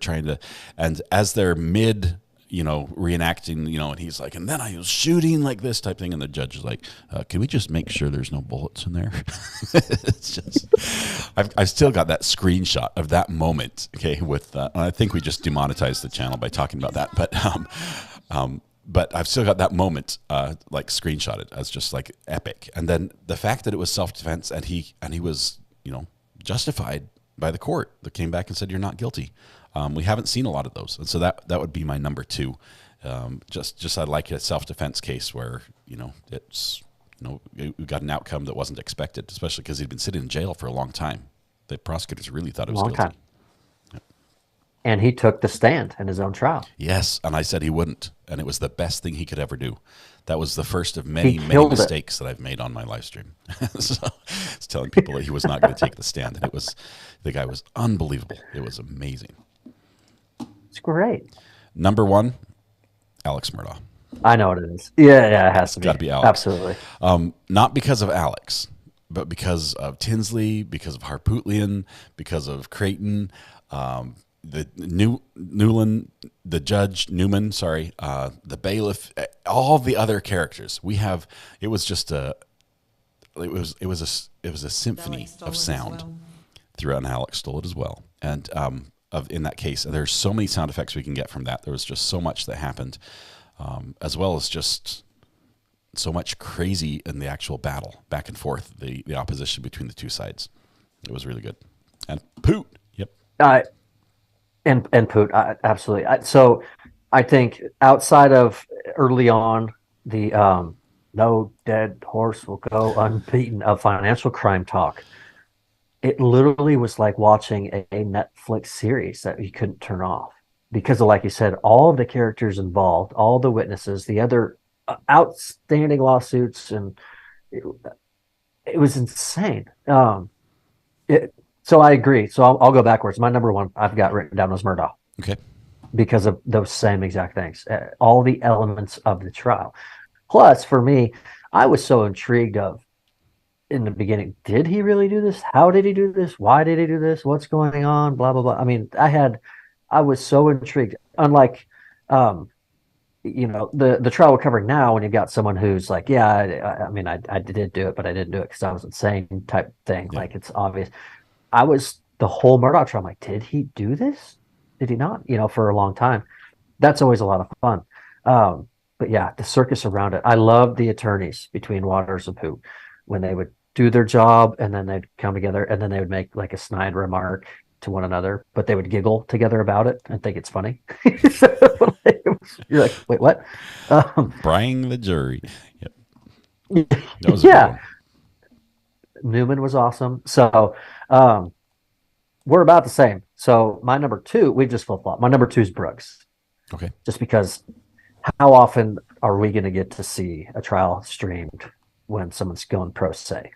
and as they're mid, reenacting, and he's like, and then I was shooting like this type thing, and the judge is like, can we just make sure there's no bullets in there? It's just, I've still got that screenshot of that moment. Okay, and I think we just demonetized the channel by talking about that, but I've still got that moment screenshotted as just like epic. And then the fact that it was self-defense and he was, justified by the court that came back and said, you're not guilty. We haven't seen a lot of those. And so that would be my number 2. Just I like a self-defense case where, it's, we got an outcome that wasn't expected, especially because he'd been sitting in jail for a long time. The prosecutors really thought it was guilty. Time. And he took the stand in his own trial. Yes, and I said he wouldn't, and it was the best thing he could ever do. That was the first of many mistakes that I've made on my live stream. So I was telling people that he was not going to take the stand, and the guy was unbelievable. It was amazing. It's great. Number 1, Alex Murdaugh. I know what it is. Yeah, it has to be. Got to be Alex. Absolutely. Not because of Alex, but because of Tinsley, because of Harpootlian, because of Creighton, the Newland, the judge Newman, the bailiff, all the other characters. It was just a symphony of sound throughout, and Alex stole it as well. And in that case, there's so many sound effects we can get from that. There was just so much that happened, as well as just so much crazy in the actual battle, back and forth, the opposition between the two sides. It was really good. And Poot, yep. And Poot, absolutely. So I think outside of early on, the no dead horse will go unbeaten of financial crime talk, it literally was like watching a Netflix series that you couldn't turn off because of, like you said, all of the characters involved, all the witnesses, the other outstanding lawsuits, and it was insane. So I agree. So I'll go backwards. My number 1 I've got written down was Murdaugh. Okay. Because of those same exact things, all the elements of the trial. Plus, for me, I was so intrigued in the beginning, did he really do this? How did he do this? Why did he do this? What's going on? Blah, blah, blah. I mean, I was so intrigued. Unlike the trial we're covering now, when you've got someone who's like, yeah, I mean, I did do it, but I didn't do it because I was insane type thing. Yeah. Like, it's obvious. I was the whole Murdoch trial. I'm like, did he do this? Did he not? For a long time. That's always a lot of fun. But yeah, the circus around it. I love the attorneys between Waters and Poot when they would do their job and then they'd come together and then they would make like a snide remark to one another, but they would giggle together about it and think it's funny. You're like, wait, what? Brying the jury. Yep. That was yeah. Newman was awesome. So we're about the same. So my number 2, we just flip-flop. My number 2 is Brooks. Okay. Just because how often are we going to get to see a trial streamed when someone's going pro se?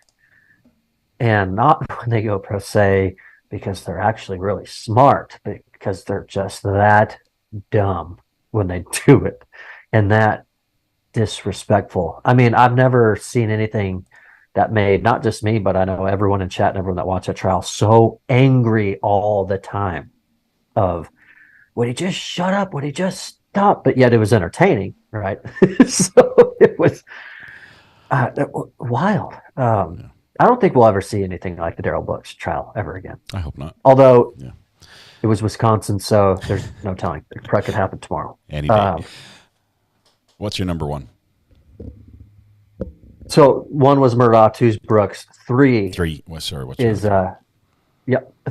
And not when they go pro se because they're actually really smart, because they're just that dumb when they do it and that disrespectful. I mean, I've never seen anything that made not just me, but I know everyone in chat and everyone that watched a trial so angry all the time of, would he just shut up? Would he just stop? But yet it was entertaining, right? So it was wild. I don't think we'll ever see anything like the Darrell Brooks trial ever again. I hope not. Although it was Wisconsin, so there's no telling. It probably could happen tomorrow. Any day. What's your number 1? So 1 was Murdoch, 2's Brooks, 3. What's your is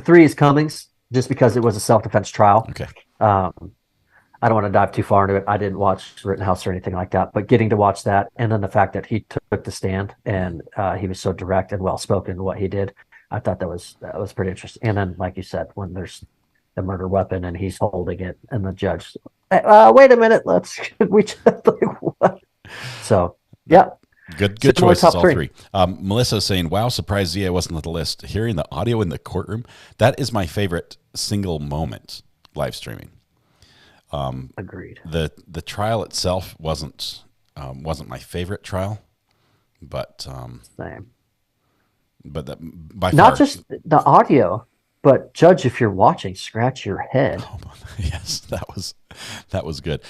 3 is Cummings, just because it was a self-defense trial. Okay. I don't want to dive too far into it. I didn't watch Rittenhouse or anything like that, but getting to watch that, and then the fact that he took the stand and he was so direct and well-spoken in what he did, I thought that was pretty interesting. And then, like you said, when there's the murder weapon and he's holding it, and the judge, wait a minute, we just like what? So yeah. Good choices, all 3. Melissa saying, wow, surprised ZA wasn't on the list. Hearing the audio in the courtroom, that is my favorite single moment live streaming. Agreed. The trial itself wasn't my favorite trial, but same. But by far, not just the audio, but judge, if you're watching, scratch your head. Oh, yes, that was good.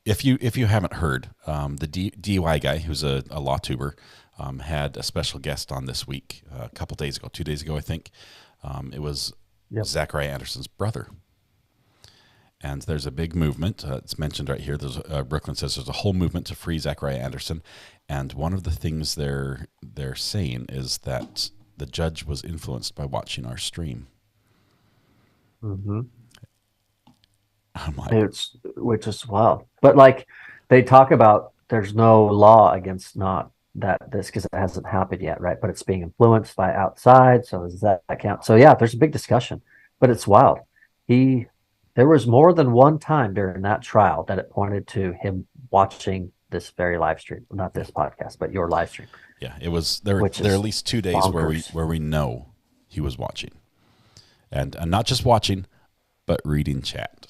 If you haven't heard, the DUI guy, who's a law tuber, had a special guest on this week, a couple days ago, 2 days ago, I think. It was Zachariah Anderson's brother. And there's a big movement. It's mentioned right here. There's Brooklyn says there's a whole movement to free Zachariah Anderson, and one of the things they're saying is that the judge was influenced by watching our stream. Mm-hmm. I'm like, which is wild. But like they talk about, there's no law against not this because it hasn't happened yet, right? But it's being influenced by outside. So does that count? So yeah, there's a big discussion, but it's wild. There was more than one time during that trial that it pointed to him watching this very live stream, not this podcast, but your live stream. Yeah, it was there. There are at least 2 days bonkers. where we know he was watching, and not just watching, but reading chat.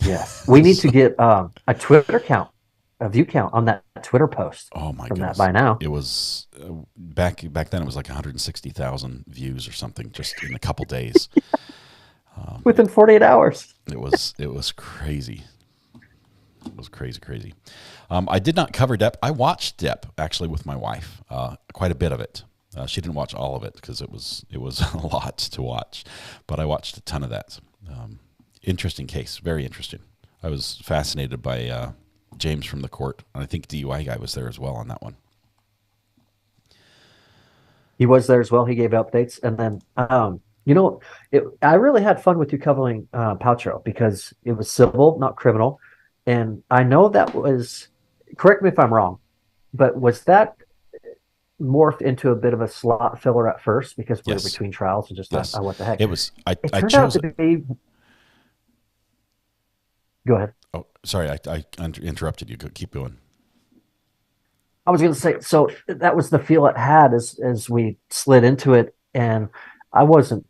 Yes, we need to get a Twitter count, a view count on that Twitter post. Oh my from goodness. That by now. It was back then. It was like 160,000 views or something, just in a couple days. Within 48 hours. It was crazy. It was crazy. I did not cover Depp. I watched Depp actually with my wife, quite a bit of it. She didn't watch all of it because it was a lot to watch, but I watched a ton of that. Interesting case, very interesting. I was fascinated by James from the court, and I think DUI guy was there as well on that one. He was there as well. He gave updates, and then I really had fun with you covering Paltrow because it was civil, not criminal. And I know that was, correct me if I'm wrong, but was that morphed into a bit of a slot filler at first because we were between trials and just thought, what the heck? It was. I chose it. Go ahead. Oh, sorry, I interrupted you. Keep going. I was going to say, so that was the feel it had as we slid into it, and I wasn't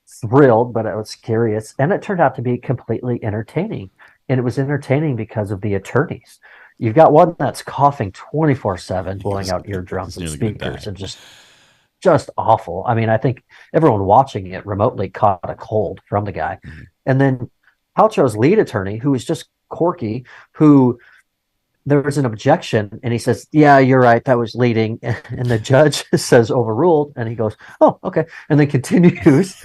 thrilled, but I was curious, and it turned out to be completely entertaining. And it was entertaining because of the attorneys. You've got one that's coughing 24/7, blowing out eardrums and speakers, and just awful. I mean, I think everyone watching it remotely caught a cold from the guy. Mm-hmm. And then Paltrow's lead attorney, who was just Corky, who there was an objection, and he says, "Yeah, you're right. That was leading." And the judge says, "Overruled." And he goes, "Oh, okay." And then continues,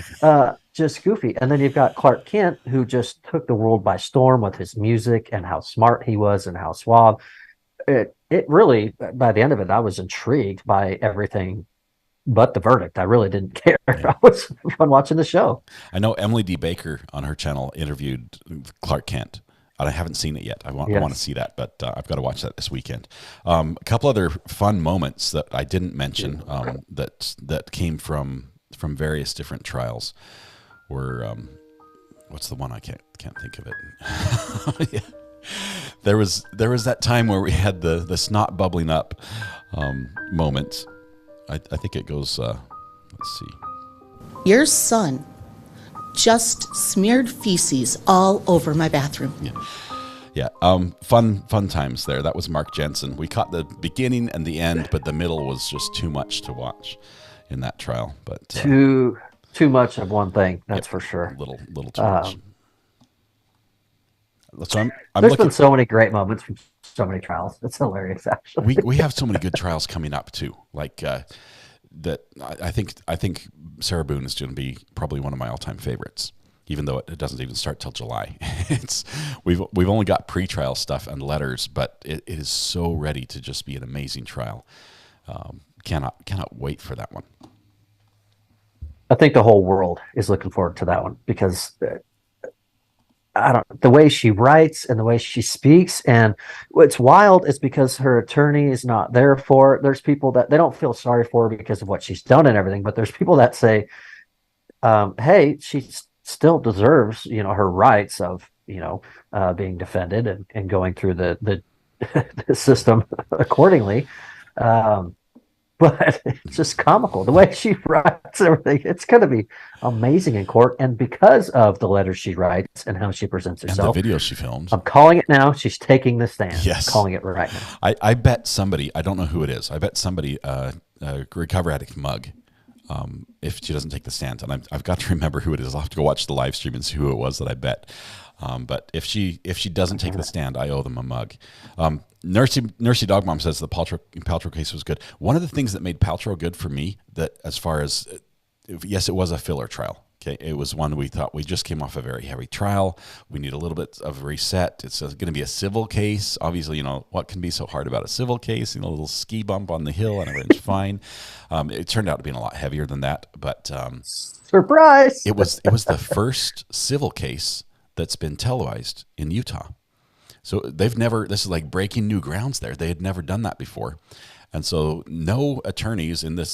just goofy. And then you've got Clark Kent, who just took the world by storm with his music and how smart he was and how suave. It really, by the end of it, I was intrigued by everything but the verdict. I really didn't care. I was fun watching the show. I know Emily D. Baker on her channel interviewed Clark Kent. I haven't seen it yet. I want to see that, but I've got to watch that this weekend. A couple other fun moments that I didn't mention that came from various different trials were what's the one I can't think of it. Yeah. There was that time where we had the snot bubbling up moment. I think it goes. Let's see. Your son just smeared feces all over my bathroom. Yeah. Fun times there. That was Mark Jensen. We caught the beginning and the end, but the middle was just too much to watch in that trial. But too much of one thing. That's for sure. Little too much. So I'm There's been so many great moments from so many trials. It's hilarious, actually. We have so many good trials coming up too. Like that, I think Sarah Boone is going to be probably one of my all-time favorites, even though it doesn't even start till July. We've only got pre-trial stuff and letters, but it is so ready to just be an amazing trial. Cannot wait for that one. I think the whole world is looking forward to that one because the way she writes and the way she speaks, and what's wild is because her attorney is not there for. There's people that they don't feel sorry for her because of what she's done and everything, but there's people that say, "Hey, she still deserves, her rights of, being defended and going through the system accordingly." But it's just comical the way she writes everything. It's going to be amazing in court, and because of the letters she writes and how she presents herself, and the videos she films. I'm calling it now. She's taking the stand. Yes, I'm calling it right now. I bet somebody. I don't know who it is. I bet somebody a recover addict mug. If she doesn't take the stand, and I've got to remember who it is. I'll have to go watch the live stream and see who it was that I bet. But if she doesn't take the stand, I owe them a mug. Nursey Dog Mom says the Paltrow case was good. One of the things that made Paltrow good for me, that as far as, yes, it was a filler trial. Okay, it was one we thought we just came off a very heavy trial. We need a little bit of a reset. It's going to be a civil case. Obviously, what can be so hard about a civil case? A little ski bump on the hill and everything's fine. It turned out to be a lot heavier than that, but surprise! It was the first civil case that's been televised in Utah. So this is like breaking new grounds there. They had never done that before. And so no attorneys in the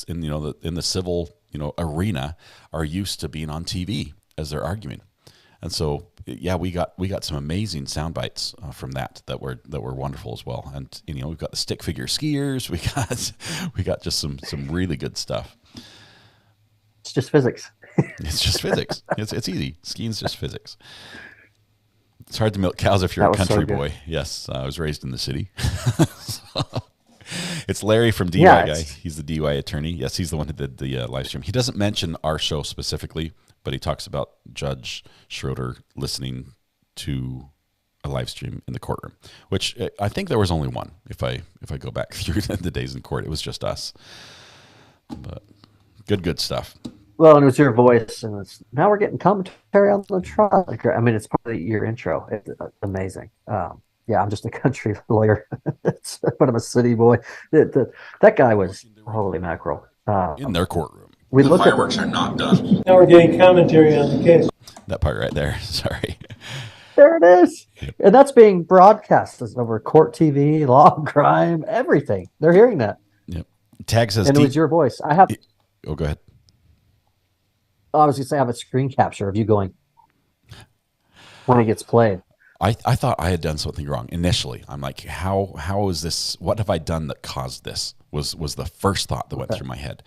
civil, arena are used to being on TV as they're arguing. And so, yeah, we got some amazing sound bites from that were wonderful as well. And, we've got the stick figure skiers. We got just some really good stuff. It's just physics. It's just physics. It's easy. Skiing's just physics. It's hard to milk cows if you're a country boy. Yes, I was raised in the city. It's Larry from DUI Guy. He's the DUI attorney. Yes, he's the one who did the live stream. He doesn't mention our show specifically, but he talks about Judge Schroeder listening to a live stream in the courtroom, which I think there was only one. If I go back through the days in court, it was just us. But good stuff. Well, and it was your voice, and now we're getting commentary on the trial. It's part of your intro. It's amazing. Yeah, I'm just a country lawyer, but I'm a city boy. That guy was holy mackerel. In their courtroom. The fireworks are not done. Now we're getting commentary on the case. That part right there. Sorry. There it is. Yep. And that's being broadcast over Court TV, Law and Crime, everything. They're hearing that. Yep. Tag says, and it was your voice. I have. Oh, go ahead. I was going to say I have a screen capture of you going when it gets played. I thought I had done something wrong initially. I'm like, how is this? What have I done that caused this? Was the first thought that went through my head.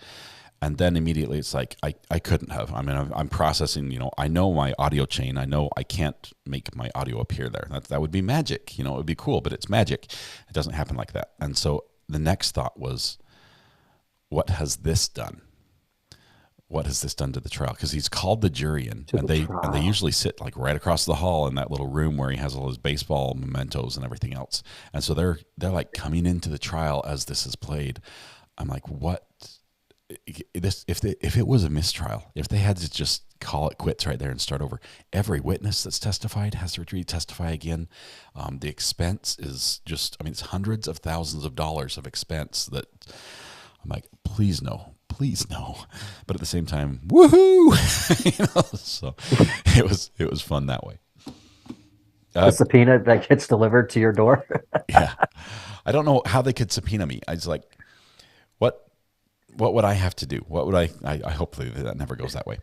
And then immediately it's like, I couldn't have. I'm processing, I know my audio chain. I know I can't make my audio appear there. That would be magic. It would be cool, but it's magic. It doesn't happen like that. And so the next thought was, what has this done? what has this done to the trial? Because he's called the jury in, and they trial. usually sit like right across the hall in that little room where he has all his baseball mementos and everything else. And so they're like coming into the trial as this is played. I'm like, what? This if it was a mistrial, if they had to just call it quits right there and start over, every witness that's testified has to re-testify again. The expense is just, I mean, it's hundreds of thousands of dollars of expense that I'm like, please no. But at the same time, woohoo! So it was fun that way. A subpoena that gets delivered to your door. Yeah, I don't know how they could subpoena me. I was like, what would I have to do? What would I hopefully that never goes that way.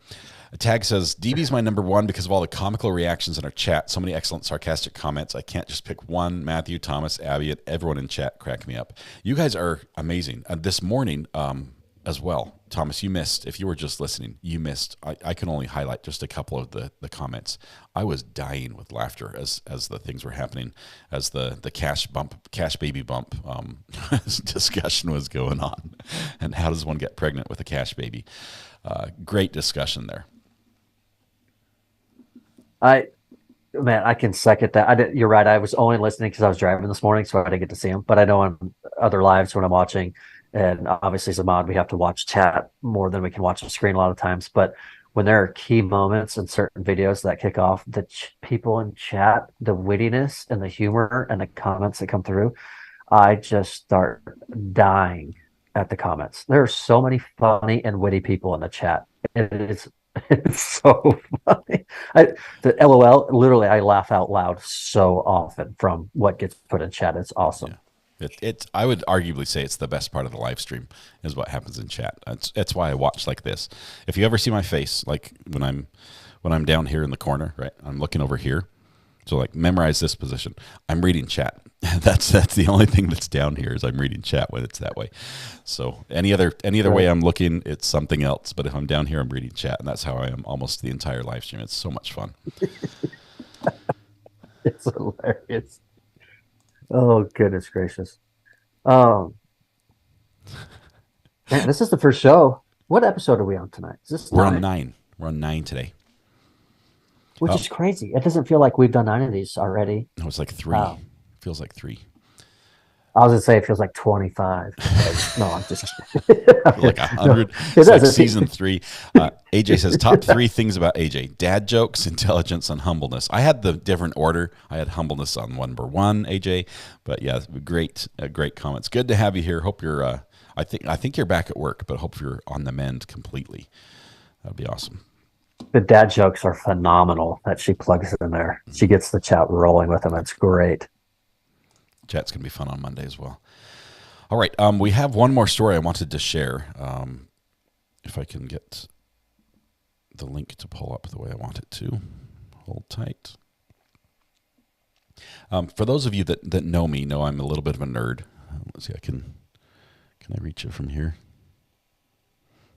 A tag says, DB's my number one because of all the comical reactions in our chat. So many excellent sarcastic comments. I can't just pick one. Matthew, Thomas, Abby, and everyone in chat crack me up. You guys are amazing. This morning as well, Thomas, you missed, if you were just listening, you missed. I can only highlight just a couple of the comments. I was dying with laughter as the things were happening, as the cash baby bump discussion was going on. And how does one get pregnant with a cash baby? Great discussion there. I can second that. You're right. I was only listening because I was driving this morning, so I didn't get to see him. But I know on other lives when I'm watching, and obviously as a mod, we have to watch chat more than we can watch the screen a lot of times. But when there are key moments in certain videos that kick off, the people in chat, the wittiness and the humor and the comments that come through, I just start dying at the comments. There are so many funny and witty people in the chat. It's so funny. The LOL, literally, I laugh out loud so often from what gets put in chat. It's awesome. Yeah. I would arguably say it's the best part of the live stream is what happens in chat. That's why I watch like this. If you ever see my face, like when I'm down here in the corner, right, I'm looking over here. So like memorize this position. I'm reading chat. That's the only thing that's down here is I'm reading chat when it's that way. So any other way I'm looking, it's something else. But if I'm down here, I'm reading chat, and that's how I am almost the entire live stream. It's so much fun. It's hilarious. Oh, goodness gracious. Man, this is the first show. What episode are we on tonight? Is this We're on 9. We're on 9 today. Which is crazy. It doesn't feel like we've done 9 of these already. No, it's like 3. Feels like 3. I was going to say it feels like 25. No, I'm just like 100. No, it's like season 3. AJ says top 3 things about AJ: dad jokes, intelligence, and humbleness. I had the different order. I had humbleness on number 1, AJ. But yeah, great comments. Good to have you here. Hope you're. I think you're back at work, but hope you're on the mend completely. That'd be awesome. The dad jokes are phenomenal that she plugs in there. She gets the chat rolling with them. It's great. Chat's going to be fun on Monday as well. All right. We have one more story I wanted to share. If I can get the link to pull up the way I want it to. Hold tight. For those of you that know me, know I'm a little bit of a nerd. Let's see. Can I reach it from here?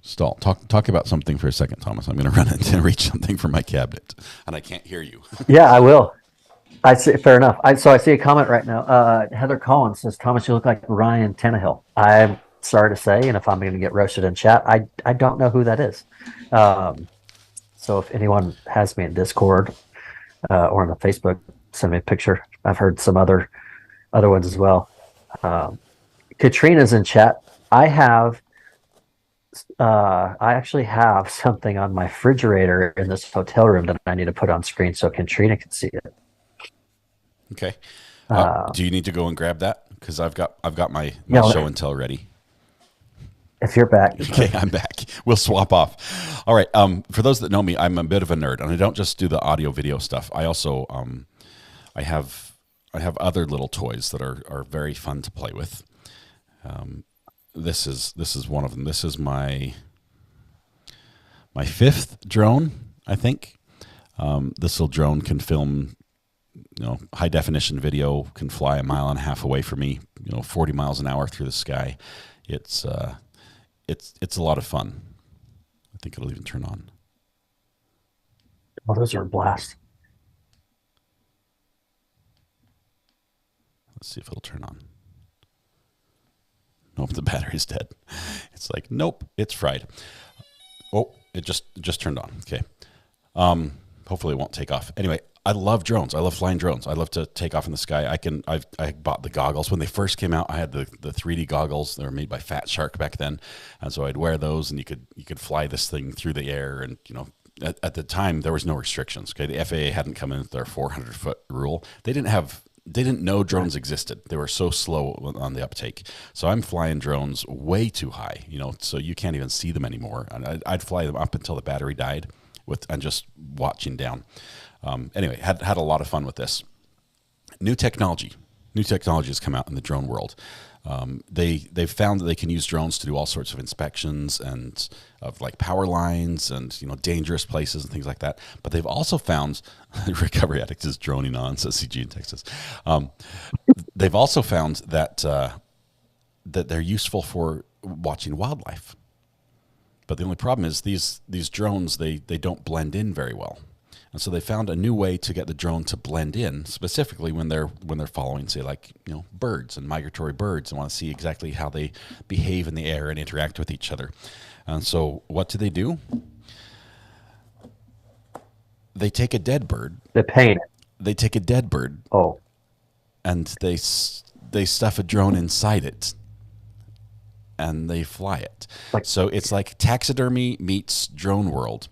Stall. Talk about something for a second, Thomas. I'm going to run and reach something from my cabinet, and I can't hear you. Yeah, I will. I see. Fair enough. So I see a comment right now. Heather Collins says, "Thomas, you look like Ryan Tannehill." I'm sorry to say, and if I'm going to get roasted in chat, I don't know who that is. So if anyone has me in Discord or on the Facebook, send me a picture. I've heard some other ones as well. Katrina's in chat. I actually have something on my refrigerator in this hotel room that I need to put on screen so Katrina can see it. Okay. Do you need to go and grab that? Because I've got my No, show and tell ready. If you're back. Okay, I'm back. We'll swap off. All right. For those that know me, I'm a bit of a nerd, and I don't just do the audio video stuff. I also I have other little toys that are very fun to play with. This is one of them. This is my 5th drone, I think. This little drone can film, high definition video, can fly 1.5 miles away from me, 40 miles an hour through the sky. It's a lot of fun. I think it'll even turn on. Oh, those are a blast. Let's see if it'll turn on. Nope, the battery's dead. It's like, nope, it's fried. Oh, it just turned on. Okay. Hopefully it won't take off. Anyway, I love drones. I love flying drones. I love to take off in the sky. I bought the goggles when they first came out. I had the 3D goggles. They were made by Fat Shark back then, and so I'd wear those, and you could fly this thing through the air. And at the time there was no restrictions. Okay, the FAA hadn't come in with their 400-foot rule. They didn't know drones existed. They were so slow on the uptake. So I'm flying drones way too high, so you can't even see them anymore. And I'd fly them up until the battery died and just watching down. Anyway, had a lot of fun with this. New technology has come out in the drone world. They've found that they can use drones to do all sorts of inspections and of like power lines and dangerous places and things like that. But they've also found Recovery Addict is droning on, says CG in Texas. They've also found that that they're useful for watching wildlife. But the only problem is these drones they don't blend in very well. And so they found a new way to get the drone to blend in, specifically when they're following, say, like birds and migratory birds, and want to see exactly how they behave in the air and interact with each other. And so, what do? They take a dead bird. They paint it. They take a dead bird. Oh. And they stuff a drone inside it, and they fly it. So it's like taxidermy meets drone world.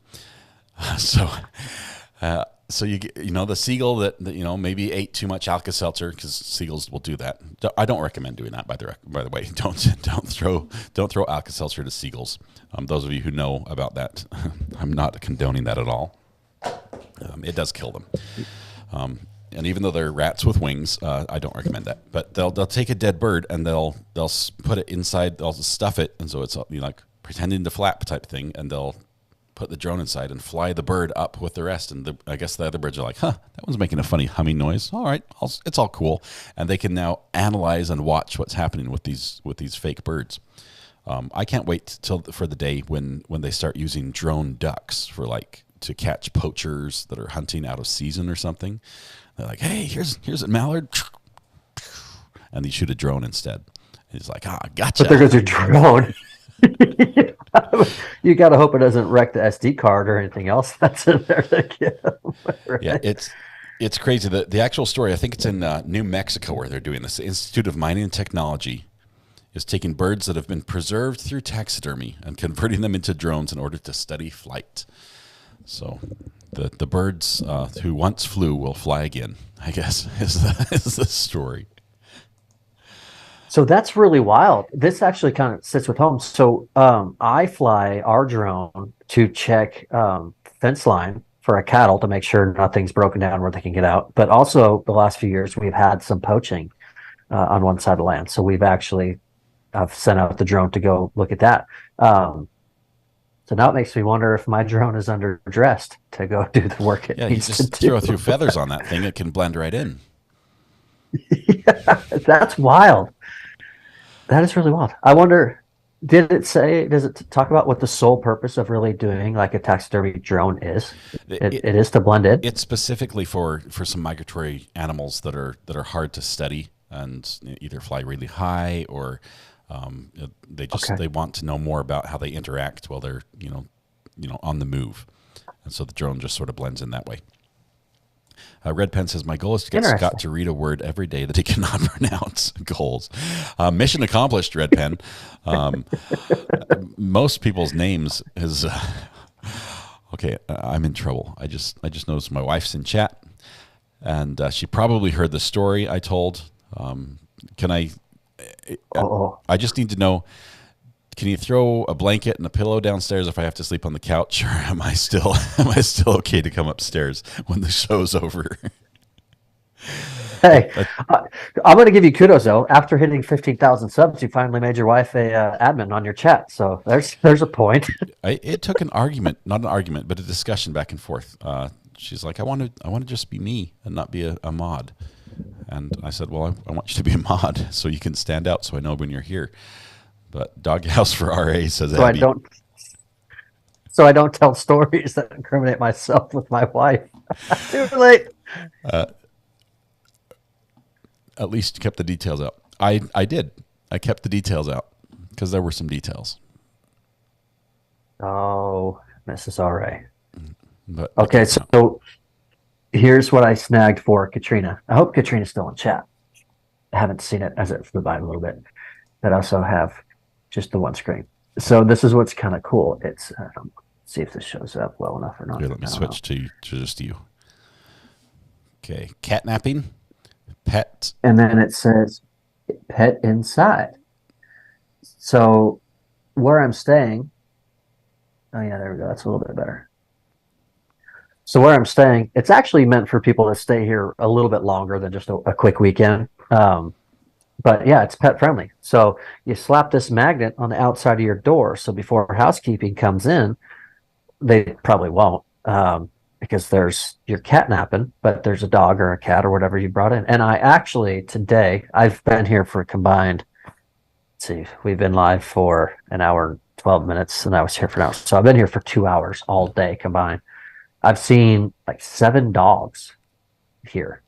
So you get, the seagull that maybe ate too much Alka-Seltzer, because seagulls will do that. I don't recommend doing that, by the way. Don't throw Alka-Seltzer to seagulls. Those of you who know about that, I'm not condoning that at all. It does kill them. And even though they're rats with wings, I don't recommend that. But they'll take a dead bird and they'll put it inside. They'll stuff it, and so it's like pretending to flap type thing, and they'll put the drone inside and fly the bird up with the rest. And I guess the other birds are like, that one's making a funny humming noise. All right, it's all cool. And they can now analyze and watch what's happening with these fake birds. I can't wait for the day when they start using drone ducks to catch poachers that are hunting out of season or something. They're like, hey, here's a mallard. And they shoot a drone instead. And he's like, gotcha. But there goes your drone. You got to hope it doesn't wreck the SD card or anything else that's in there. Right? Yeah, it's crazy. The actual story, I think it's in New Mexico where they're doing this. The Institute of Mining and Technology is taking birds that have been preserved through taxidermy and converting them into drones in order to study flight. So the birds who once flew will fly again, I guess, is the story. So that's really wild. This actually kind of sits with home. So I fly our drone to check fence line for a cattle to make sure nothing's broken down where they can get out. But also the last few years, we've had some poaching on one side of the land. So I've sent out the drone to go look at that. So now it makes me wonder if my drone is underdressed to go do the work it needs to do. Just throw a few feathers on that thing. It can blend right in. Yeah, that's wild. That is really wild. I wonder, does it talk about what the sole purpose of really doing like a taxidermy drone is? It is to blend in? It's specifically for some migratory animals that are hard to study and either fly really high or they want to know more about how they interact while they're on the move. And so the drone just sort of blends in that way. Red Pen says, my goal is to get Scott to read a word every day that he cannot pronounce. Goals. Mission accomplished, Red Pen. Most people's names is... okay, I'm in trouble. I just noticed my wife's in chat, and she probably heard the story I told. Can I... I just need to know, can you throw a blanket and a pillow downstairs if I have to sleep on the couch, or am I still okay to come upstairs when the show's over? Hey, I'm going to give you kudos though. After hitting 15,000 subs, you finally made your wife a admin on your chat. So there's a point. It took an argument, not an argument, but a discussion back and forth. She's like, I want to just be me and not be a mod. And I said, well, I want you to be a mod so you can stand out so I know when you're here. But Doghouse for RA says Abby. So I don't tell stories that incriminate myself with my wife. Too late. At least you kept the details out. I did. I kept the details out because there were some details. Oh, Mrs. R.A. But Okay, so here's what I snagged for Katrina. I hope Katrina's still in chat. I haven't seen it as it flew by a little bit, but I also have just the one screen. So this is what's kind of cool. It's see if this shows up well enough or not. Here, let me switch to just you. Okay, catnapping, pet. And then it says pet inside. So where I'm staying, oh yeah, there we go. That's a little bit better. So where I'm staying, it's actually meant for people to stay here a little bit longer than just a quick weekend. But yeah, it's pet friendly. So you slap this magnet on the outside of your door. So before housekeeping comes in, they probably won't, because you're catnapping, but there's a dog or a cat or whatever you brought in. And I actually today, I've been here for a combined, let's see, we've been live for an hour and 12 minutes, and I was here for an hour. So I've been here for 2 hours all day combined. I've seen like 7 dogs here,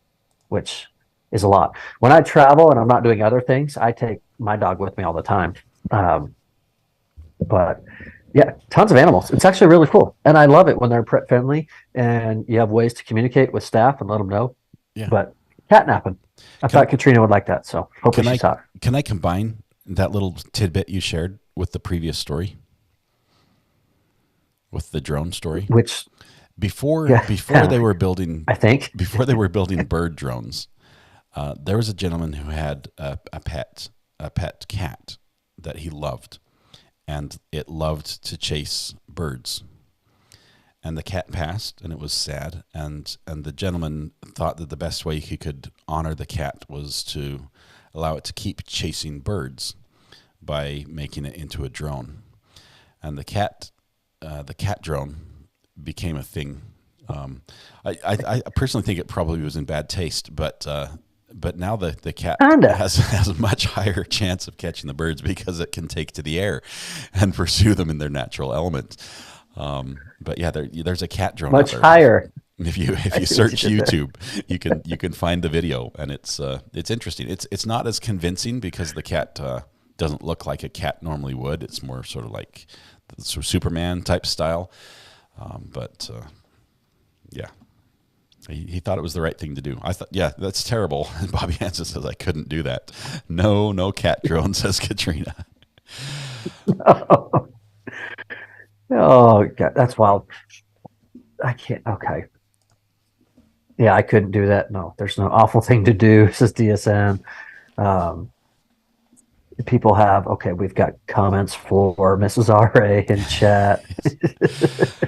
which is a lot. When I travel and I'm not doing other things, I take my dog with me all the time. But yeah, tons of animals. It's actually really cool. And I love it when they're pet friendly and you have ways to communicate with staff and let them know. Yeah. But catnapping, I thought Katrina would like that. So hopefully she's hot. Can I combine that little tidbit you shared with the previous story? With the drone story? Which before they were building, I think before they were building bird drones, there was a gentleman who had a pet cat that he loved, and it loved to chase birds. And the cat passed, and it was sad. And the gentleman thought that the best way he could honor the cat was to allow it to keep chasing birds by making it into a drone. And the cat drone became a thing. I personally think it probably was in bad taste, but now the cat has a much higher chance of catching the birds because it can take to the air and pursue them in their natural element. But yeah, there's a cat drone much out there. Higher. If you search YouTube, you can find the video, and it's interesting. It's not as convincing because the cat doesn't look like a cat normally would. It's more sort of like the Superman type style. But yeah, he thought it was the right thing to do. I thought, yeah, that's terrible. And Bobby Hansen says, I couldn't do that. No cat drone, says Katrina. Oh, God, that's wild. I can't. Okay. Yeah, I couldn't do that. No, there's no awful thing to do, says DSM. People have, we've got comments for Mrs. RA in chat.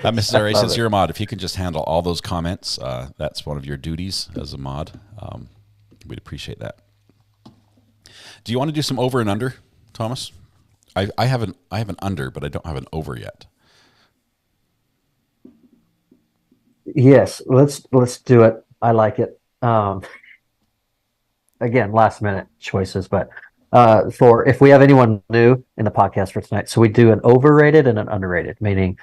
Mrs. RA says, you're a mod. If you can just handle all those comments, that's one of your duties as a mod. We'd appreciate that. Do you want to do some over and under, Thomas? I have an under, but I don't have an over yet. Yes, let's do it. I like it. Again, last minute choices, but for if we have anyone new in the podcast for tonight, so we do an overrated and an underrated, meaning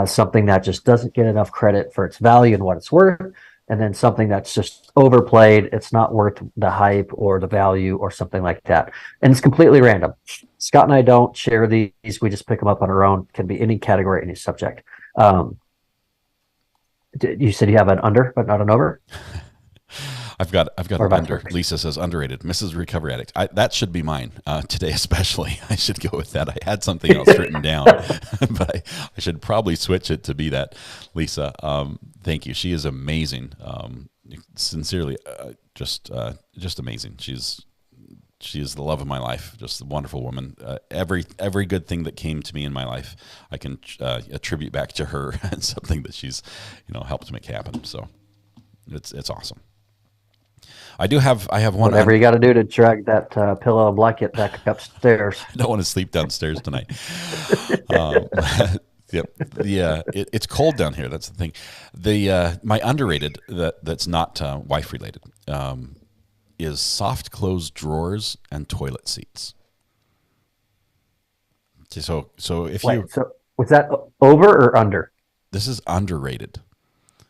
something that just doesn't get enough credit for its value and what it's worth, and then something that's just overplayed. It's not worth the hype or the value or something like that. And it's completely random. Scott and I don't share these. We just pick them up on our own. Can be any category, any subject. You said you have an under, but not an over? I've got an under. Lisa says underrated. Mrs. Recovery Addict. That should be mine today, especially. I should go with that. I had something else written down, but I should probably switch it to be that. Lisa, thank you. She is amazing. Sincerely, just amazing. She is the love of my life. Just a wonderful woman. Every good thing that came to me in my life, I can attribute back to her and something that she's helped make happen. So it's awesome. I have one. Whatever you got to do to drag that pillow and blanket back upstairs. I don't want to sleep downstairs tonight. Yep. It's cold down here. That's the thing. My underrated that's not wife related is soft close drawers and toilet seats. So if so was that over or under? This is underrated.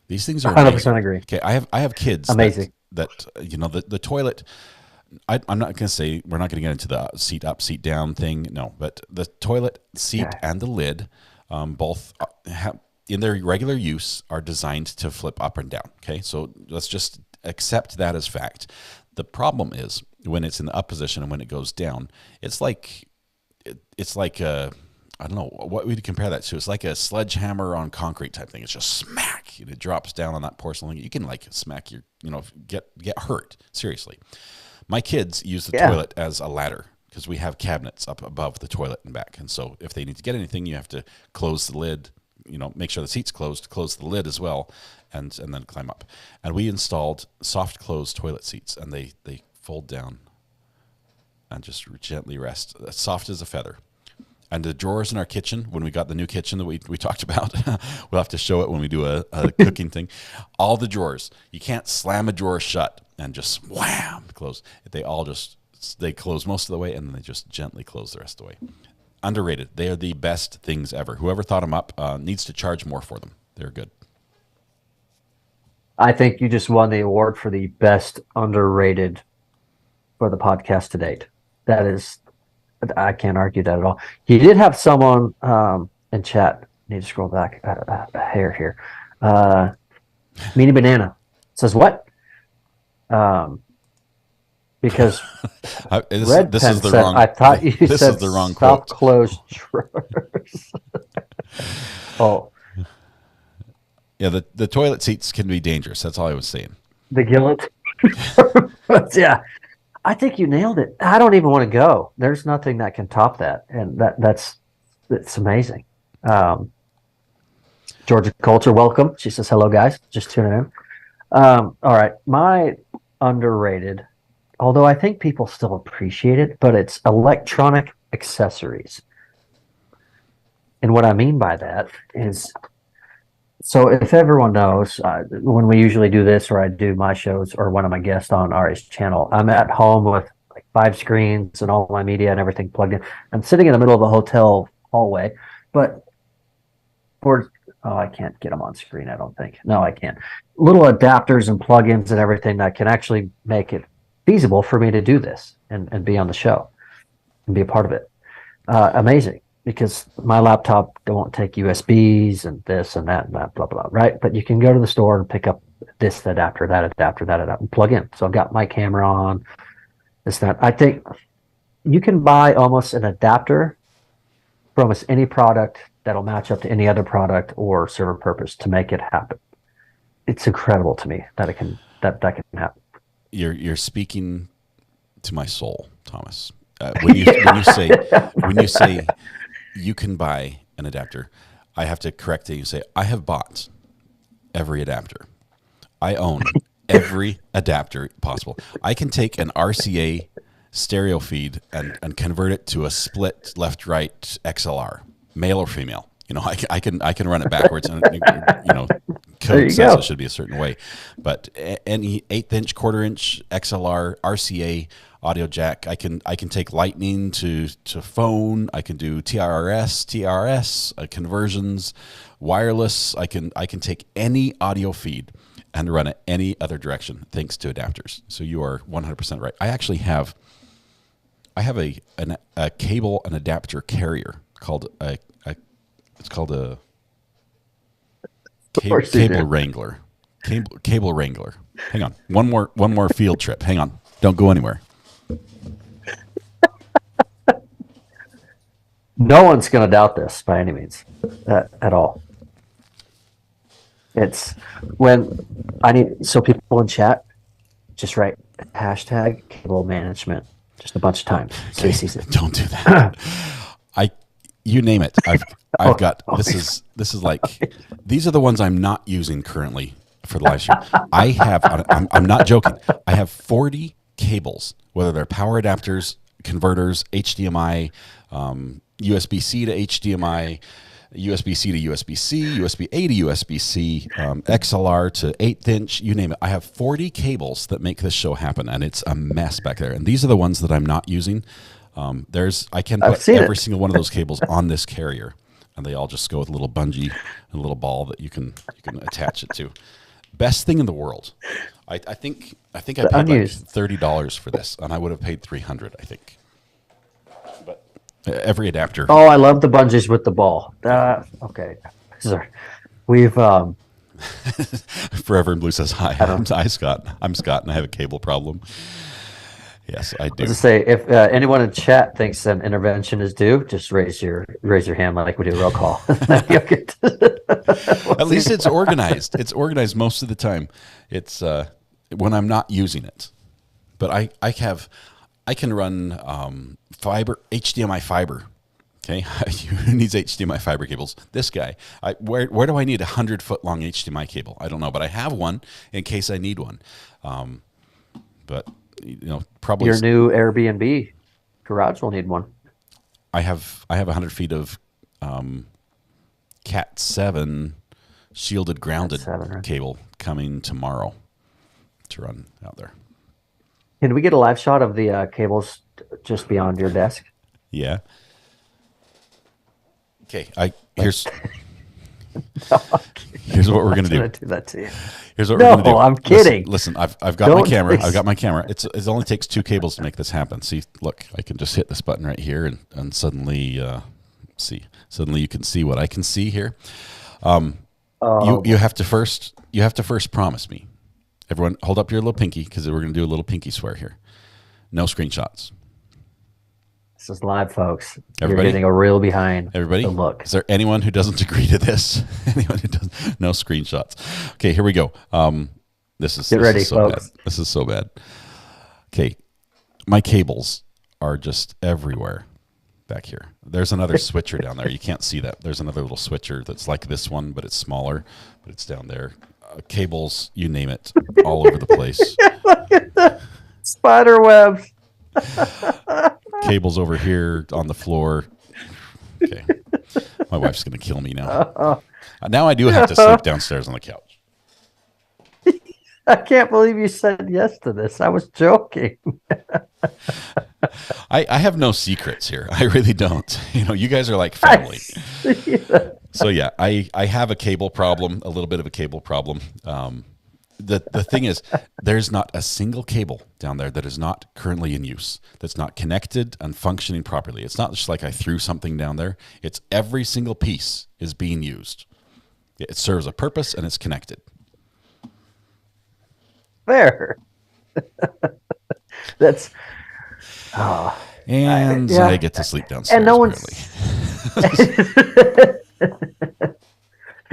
These things are 100% agree. Okay, I have kids. Amazing. That the toilet. I'm not going to say we're not going to get into the seat up, seat down thing. No, but the toilet seat and the lid both in their regular use are designed to flip up and down. Okay, so let's just accept that as fact. The problem is when it's in the up position and when it goes down, it's like I don't know what we'd compare that to. It's like a sledgehammer on concrete type thing. It's just smack. It drops down on that porcelain. You can like smack your, get hurt. Seriously. My kids use the toilet as a ladder because we have cabinets up above the toilet and back. And so if they need to get anything, you have to close the lid, make sure the seat's closed, close the lid as well, and then climb up. And we installed soft close toilet seats, and they fold down and just gently rest, soft as a feather. And the drawers in our kitchen, when we got the new kitchen that we talked about, we'll have to show it when we do a cooking thing. All the drawers, you can't slam a drawer shut and just wham, close. They close most of the way, and then they just gently close the rest of the way. Underrated. They are the best things ever. Whoever thought them up needs to charge more for them. They're good. I think you just won the award for the best underrated for the podcast to date. That is, I can't argue that at all. You did have someone in chat. I need to scroll back a hair here. Meanie Banana says what? Because Red Pen said, I thought you this said is the wrong stop quote. Closed drawers. Oh, yeah. The toilet seats can be dangerous. That's all I was saying. the guillotine. Yeah. I think you nailed it. I don't even want to go. There's nothing that can top that, and that's amazing. Georgia Coulter, welcome. She says, hello, guys. Just tuning in. All right. My underrated, although I think people still appreciate it, but it's electronic accessories. And what I mean by that is, so if everyone knows, when we usually do this, or I do my shows, or one of my guests on Ari's channel, I'm at home with like 5 screens and all my media and everything plugged in. I'm sitting in the middle of a hotel hallway, but I can't get them on screen, I don't think. No, I can't. Little adapters and plugins and everything that can actually make it feasible for me to do this and be on the show and be a part of it. Amazing. Because my laptop won't take USBs and this and that and that, blah, blah, right? But you can go to the store and pick up this adapter, that adapter, and plug in. So I've got my camera on, this, that. I think you can buy almost an adapter for almost any product that'll match up to any other product or serve a purpose to make it happen. It's incredible to me that it can that can happen. You're speaking to my soul, Thomas. When you say you can buy an adapter, I have to correct it. You say, I have bought every adapter. I own every adapter possible. I can take an RCA stereo feed and convert it to a split left-right XLR, male or female. I can run it backwards, and code says it should be a certain way. But any 1/8-inch, 1/4-inch XLR, RCA audio jack, I can take Lightning to phone. I can do TRS conversions, wireless. I can take any audio feed and run it any other direction thanks to adapters. So you are 100% right. I actually have a cable and adapter carrier called a cable wrangler. Cable wrangler. Hang on. One more field trip. Hang on. Don't go anywhere. No one's going to doubt this by any means at all. It's when so people in chat just write hashtag cable management just a bunch of times. So don't do that. You name it. I've got this is like these are the ones I'm not using currently for the live stream. I'm not joking. I have 40 cables, whether they're power adapters, converters, HDMI, USB-C to HDMI, USB-C to USB-C, USB-A to USB-C, XLR to 1/8-inch, you name it. I have 40 cables that make this show happen, and it's a mess back there. And these are the ones that I'm not using. I can put every single one of those cables on this carrier, and they all just go with a little bungee and a little ball that you can attach it to. Best thing in the world. I think I paid like $30 for this, and I would have paid $300, I think. But every adapter. Oh, I love the bungees with the ball. Okay, sorry. We've Forever in Blue says hi. I don't. Hi, Scott. I'm Scott, and I have a cable problem. Yes, I I do. was to say, if anyone in chat thinks an intervention is due, just raise your hand like we do roll call. At least it's organized. It's organized most of the time. It's when I'm not using it. But I can run fiber, HDMI fiber. Okay, who needs HDMI fiber cables? This guy. Where do I need a 100-foot long HDMI cable? I don't know, but I have one in case I need one. But probably your new Airbnb garage will need one. I have 100 feet of Cat 7 shielded grounded right? cable coming tomorrow to run out there. Can we get a live shot of the cables just beyond your desk? Yeah. Okay. Here's what we're gonna do. Do that to you. Here's what we're gonna do. No, I'm kidding. Listen, I've got my camera. I've got my camera. It only takes 2 cables to make this happen. See, look, I can just hit this button right here, and suddenly, suddenly you can see what I can see here. You have to first promise me. Everyone, hold up your little pinky because we're gonna do a little pinky swear here. No screenshots. This is live, folks. Everybody? You're getting a reel behind Everybody, the look. Is there anyone who doesn't agree to this? Anyone who doesn't? No screenshots. Okay, here we go. This is ready, so folks. bad. This is so bad. Okay, my cables are just everywhere back here. There's another switcher down there. You can't see that. There's another little switcher that's like this one, but it's smaller. But it's down there. Cables, you name it, all over the place. Look at the spider webs. Cables over here on the floor. Okay. My wife's going to kill me now. Now I do have to sleep downstairs on the couch. I can't believe you said yes to this. I was joking. I have no secrets here. I really don't. You guys are like family. So yeah, I have a cable problem, a little bit of a cable problem. The thing is, there's not a single cable down there that is not currently in use, that's not connected and functioning properly. It's not just like I threw something down there. It's every single piece is being used. It serves a purpose and it's connected. There. That's. And yeah. I get to sleep downstairs. And no one.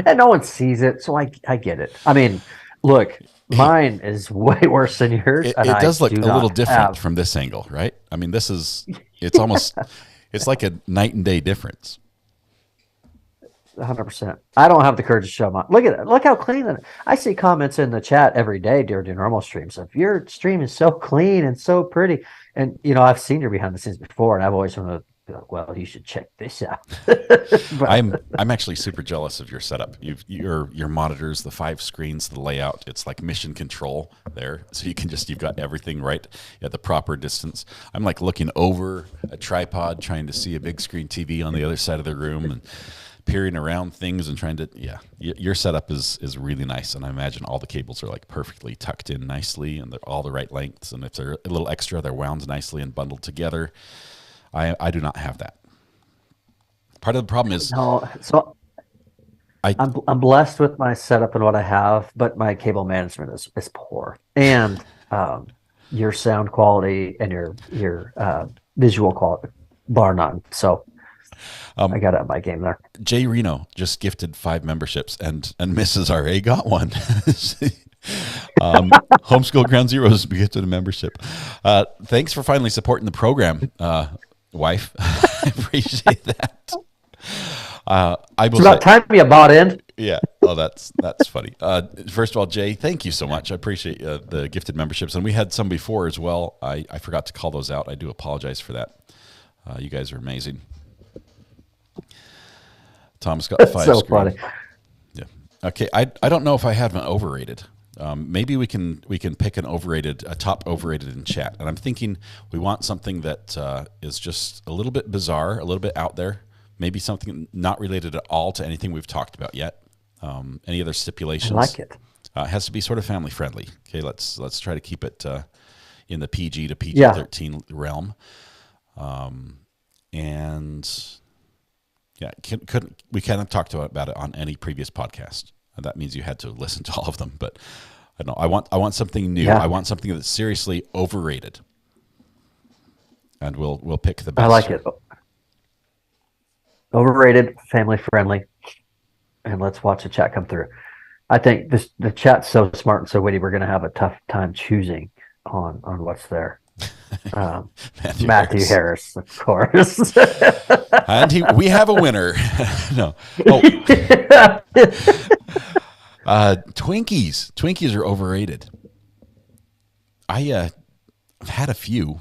And no one sees it, so I get it. I mean, look, mine is way worse than yours. It does look a little different from this angle, right? I mean, it's almost, it's like a night and day difference. 100%. I don't have the courage to show my. Look at it. Look how clean it is. I see comments in the chat every day during normal streams of your stream is so clean and so pretty. And I've seen your behind the scenes before, and I've always wanted to be like, well, you should check this out. But, I'm actually super jealous of your setup. Your monitors, the 5 screens, the layout. It's like mission control there, so you've got everything right at the proper distance. I'm like looking over a tripod, trying to see a big screen TV on the other side of the room, and peering around things and trying to. Yeah, your setup is really nice, and I imagine all the cables are like perfectly tucked in nicely, and they're all the right lengths. And if they're a little extra, they're wound nicely and bundled together. I do not have that. Part of the problem is I'm blessed with my setup and what I have, but my cable management is poor, and your sound quality and your visual quality, bar none. So I got to up my game there. Jay Reno just gifted 5 memberships, and Mrs. RA got one. Homeschool Ground Zeroes gifted a membership. Thanks for finally supporting the program, wife. I appreciate that. It's about time you bought in. Yeah. Oh, that's funny. First of all, Jay, thank you so much. I appreciate the gifted memberships, and we had some before as well. I forgot to call those out. I do apologize for that. You guys are amazing. Tom's got 5 so screen. funny. Yeah. Okay. I don't know if I have an overrated. Maybe we can pick a top overrated in chat. And I'm thinking we want something that is just a little bit bizarre, a little bit out there. Maybe something not related at all to anything we've talked about yet. Any other stipulations? I like it. It has to be sort of family friendly. Okay, let's try to keep it in the PG to PG-13 realm. And Yeah, we cannot talk about it on any previous podcast. And that means you had to listen to all of them. But I don't know. I want something new. Yeah. I want something that's seriously overrated. And we'll pick the best. I like it. Overrated, family friendly, and let's watch the chat come through. I think the chat's so smart and so witty. We're going to have a tough time choosing on what's there. Matthew Harris, of course. And we have a winner. No. Twinkies are overrated. I've had a few.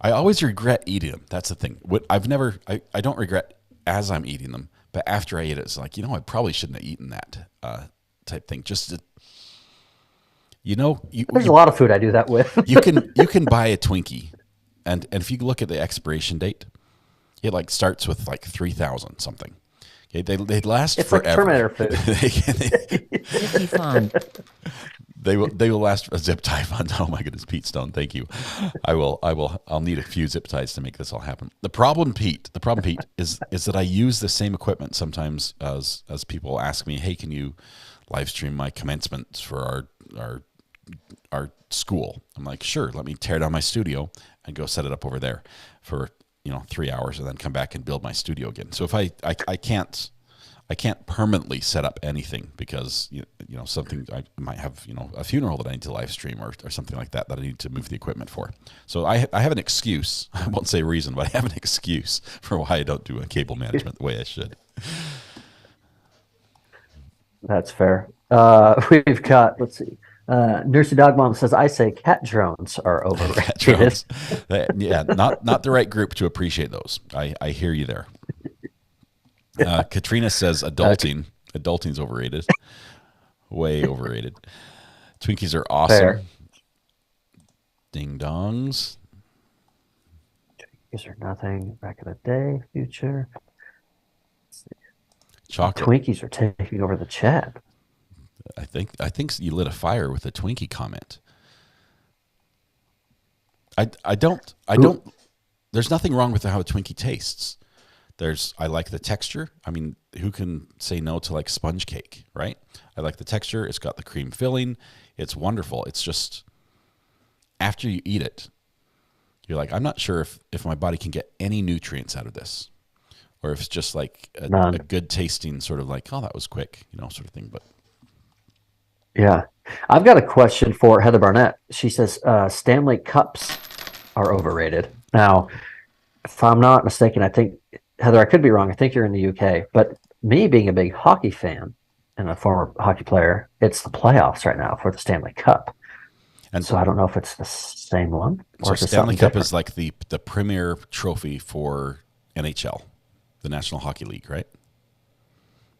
I always regret eating them. That's the thing. I don't regret as I'm eating them, but after I eat it, it's like, I probably shouldn't have eaten that type thing. Just to, there's a lot of food I do that with. you can buy a Twinkie, and if you look at the expiration date, it like starts with like 3,000 something. Okay, they last it's forever. Like Terminator food. They will last a zip tie fund. Oh my goodness, Pete Stone, thank you. I'll need a few zip ties to make this all happen. The problem, Pete, is that I use the same equipment sometimes as people ask me, hey, can you live stream my commencement for our school? I'm like, sure, let me tear down my studio and go set it up over there for 3 hours and then come back and build my studio again. So if I can't permanently set up anything because something I might have a funeral that I need to live stream or something like that I need to move the equipment for. So I have an excuse. I won't say reason, but I have an excuse for why I don't do a cable management the way I should. That's fair. We've got, let's see. Nursey Dog Mom says, I say cat drones are overrated. Cat drones. Yeah, not the right group to appreciate those. I hear you there. Katrina says adulting. Adulting's overrated. Way overrated. Twinkies are awesome. Fair. Ding dongs. Twinkies are nothing. Back in the day, future. Chocolate. Twinkies are taking over the chat. I think you lit a fire with a Twinkie comment. I don't. There's nothing wrong with how a Twinkie tastes. I like the texture. I mean, who can say no to like sponge cake, right? I like the texture. It's got the cream filling. It's wonderful. It's just after you eat it, you're like, I'm not sure if my body can get any nutrients out of this, or if it's just like a good tasting sort of like, oh, that was quick, sort of thing. But yeah, I've got a question for Heather Barnett. She says Stanley cups are overrated. Now, if I'm not mistaken, I think. Heather, I could be wrong. I think you're in the UK. But me being a big hockey fan and a former hockey player, it's the playoffs right now for the Stanley Cup. And so I don't know if it's the same one. Or so Stanley Cup is like the premier trophy for NHL, the National Hockey League, right?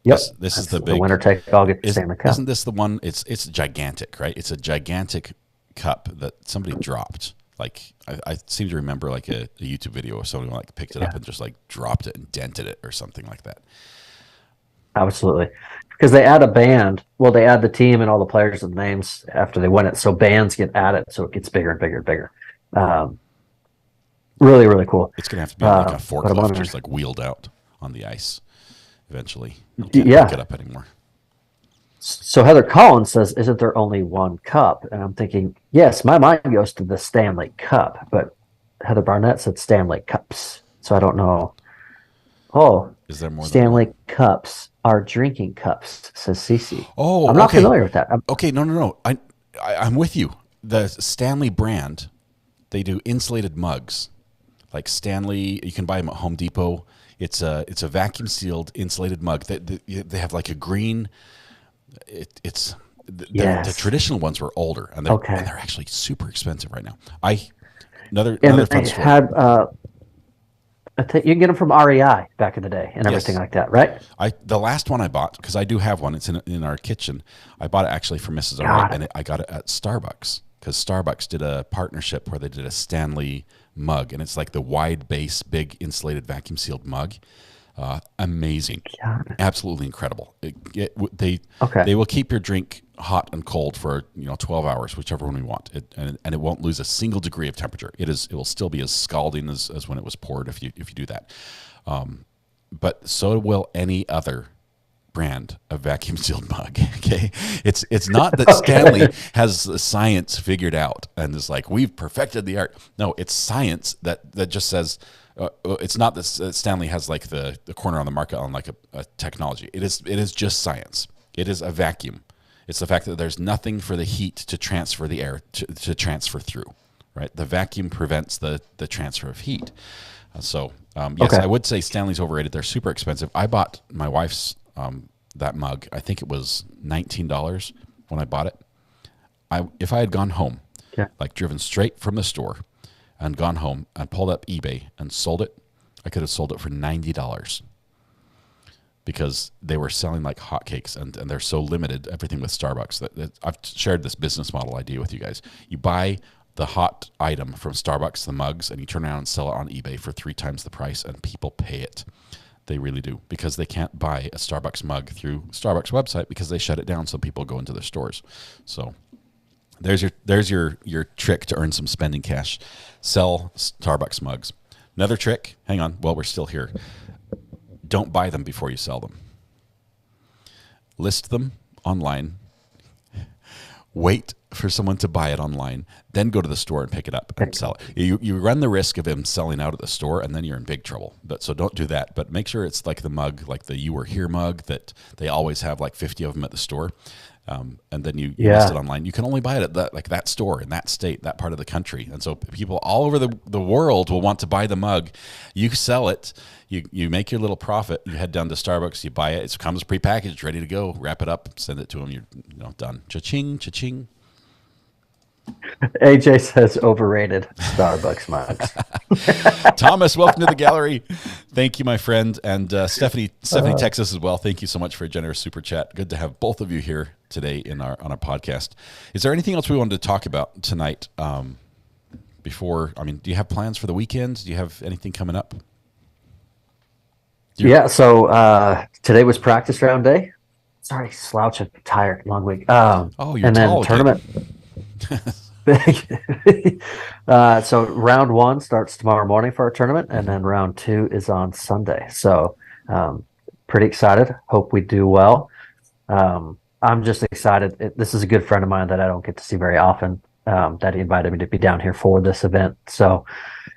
Yep. This is the big winner take all get the Stanley Cup. Isn't this the one? It's gigantic, right? It's a gigantic cup that somebody dropped. Like I seem to remember like a YouTube video of someone like picked it up and just like dropped it and dented it or something like that. Absolutely. Because they add a band. Well, they add the team and all the players and names after they win it. So bands get added. So it gets bigger and bigger and bigger. Really, really cool. It's going to have to be like a forklift just like wheeled out on the ice eventually. You can't pick it up anymore. So Heather Collins says, isn't there only one cup? And I'm thinking, yes, my mind goes to the Stanley Cup, but Heather Barnett said Stanley Cups. So I don't know. Oh, is there more Stanley Cups are drinking cups, says Cece. Oh, I'm not familiar with that. Okay, no. I'm with you. The Stanley brand, they do insulated mugs. Like Stanley, you can buy them at Home Depot. It's a vacuum sealed insulated mug. They have like a green. The traditional ones were older, and they're actually super expensive right now. Another fun story. You can get them from REI back in the day and everything like that, right? The last one I bought, because I do have one, it's in our kitchen. I bought it actually from Mrs. R, and I got it at Starbucks because Starbucks did a partnership where they did a Stanley mug, and it's like the wide base, big insulated vacuum sealed mug. Amazing, absolutely incredible. They will keep your drink hot and cold for 12 hours, whichever one we want, and it won't lose a single degree of temperature. It will still be as scalding as when it was poured if you do that. but so will any other brand of vacuum sealed mug. Okay, it's not that Stanley has the science figured out and is like, we've perfected the art. No, it's science that just says it's not that Stanley has like the corner on the market on like a technology. It is just science. It is a vacuum. It's the fact that there's nothing for the heat to transfer the air to transfer through. Right, the vacuum prevents the transfer of heat. So yes, I would say Stanley's overrated. They're super expensive. I bought my wife's that mug. I think it was $19 when I bought it. If I had gone home, like driven straight from the store and gone home and pulled up eBay and sold it, I could have sold it for $90 because they were selling like hotcakes, and they're so limited, everything with Starbucks. That I've shared this business model idea with you guys. You buy the hot item from Starbucks, the mugs, and you turn around and sell it on eBay for 3 times the price, and people pay it. They really do, because they can't buy a Starbucks mug through Starbucks website because they shut it down so people go into their stores. So there's your trick to earn some spending cash. Sell Starbucks mugs. Another trick, hang on, while we're still here. Don't buy them before you sell them. List them online. Wait for someone to buy it online, then go to the store and pick it up and sell it. You run the risk of him selling out at the store, and then you're in big trouble. So don't do that. But make sure it's like the mug, like the You Were Here mug that they always have like 50 of them at the store. And then you list it online. You can only buy it at that store in that state, that part of the country. And so people all over the world will want to buy the mug. You sell it. You make your little profit. You head down to Starbucks. You buy it. It comes prepackaged, ready to go. Wrap it up. Send it to them. You're done. Cha-ching, cha-ching. AJ says overrated Starbucks mugs. Thomas, welcome to the gallery. Thank you, my friend. And Stephanie Texas as well. Thank you so much for a generous super chat. Good to have both of you here today on our podcast. Is there anything else we wanted to talk about tonight? Do you have plans for the weekend? Do you have anything coming up? So today was practice round day. Sorry, slouching, tired, long week. You're and then tall, tournament. So round 1 starts tomorrow morning for our tournament, and then round 2 is on Sunday. So pretty excited. Hope we do well. I'm just excited. This is a good friend of mine that I don't get to see very often, that he invited me to be down here for this event. So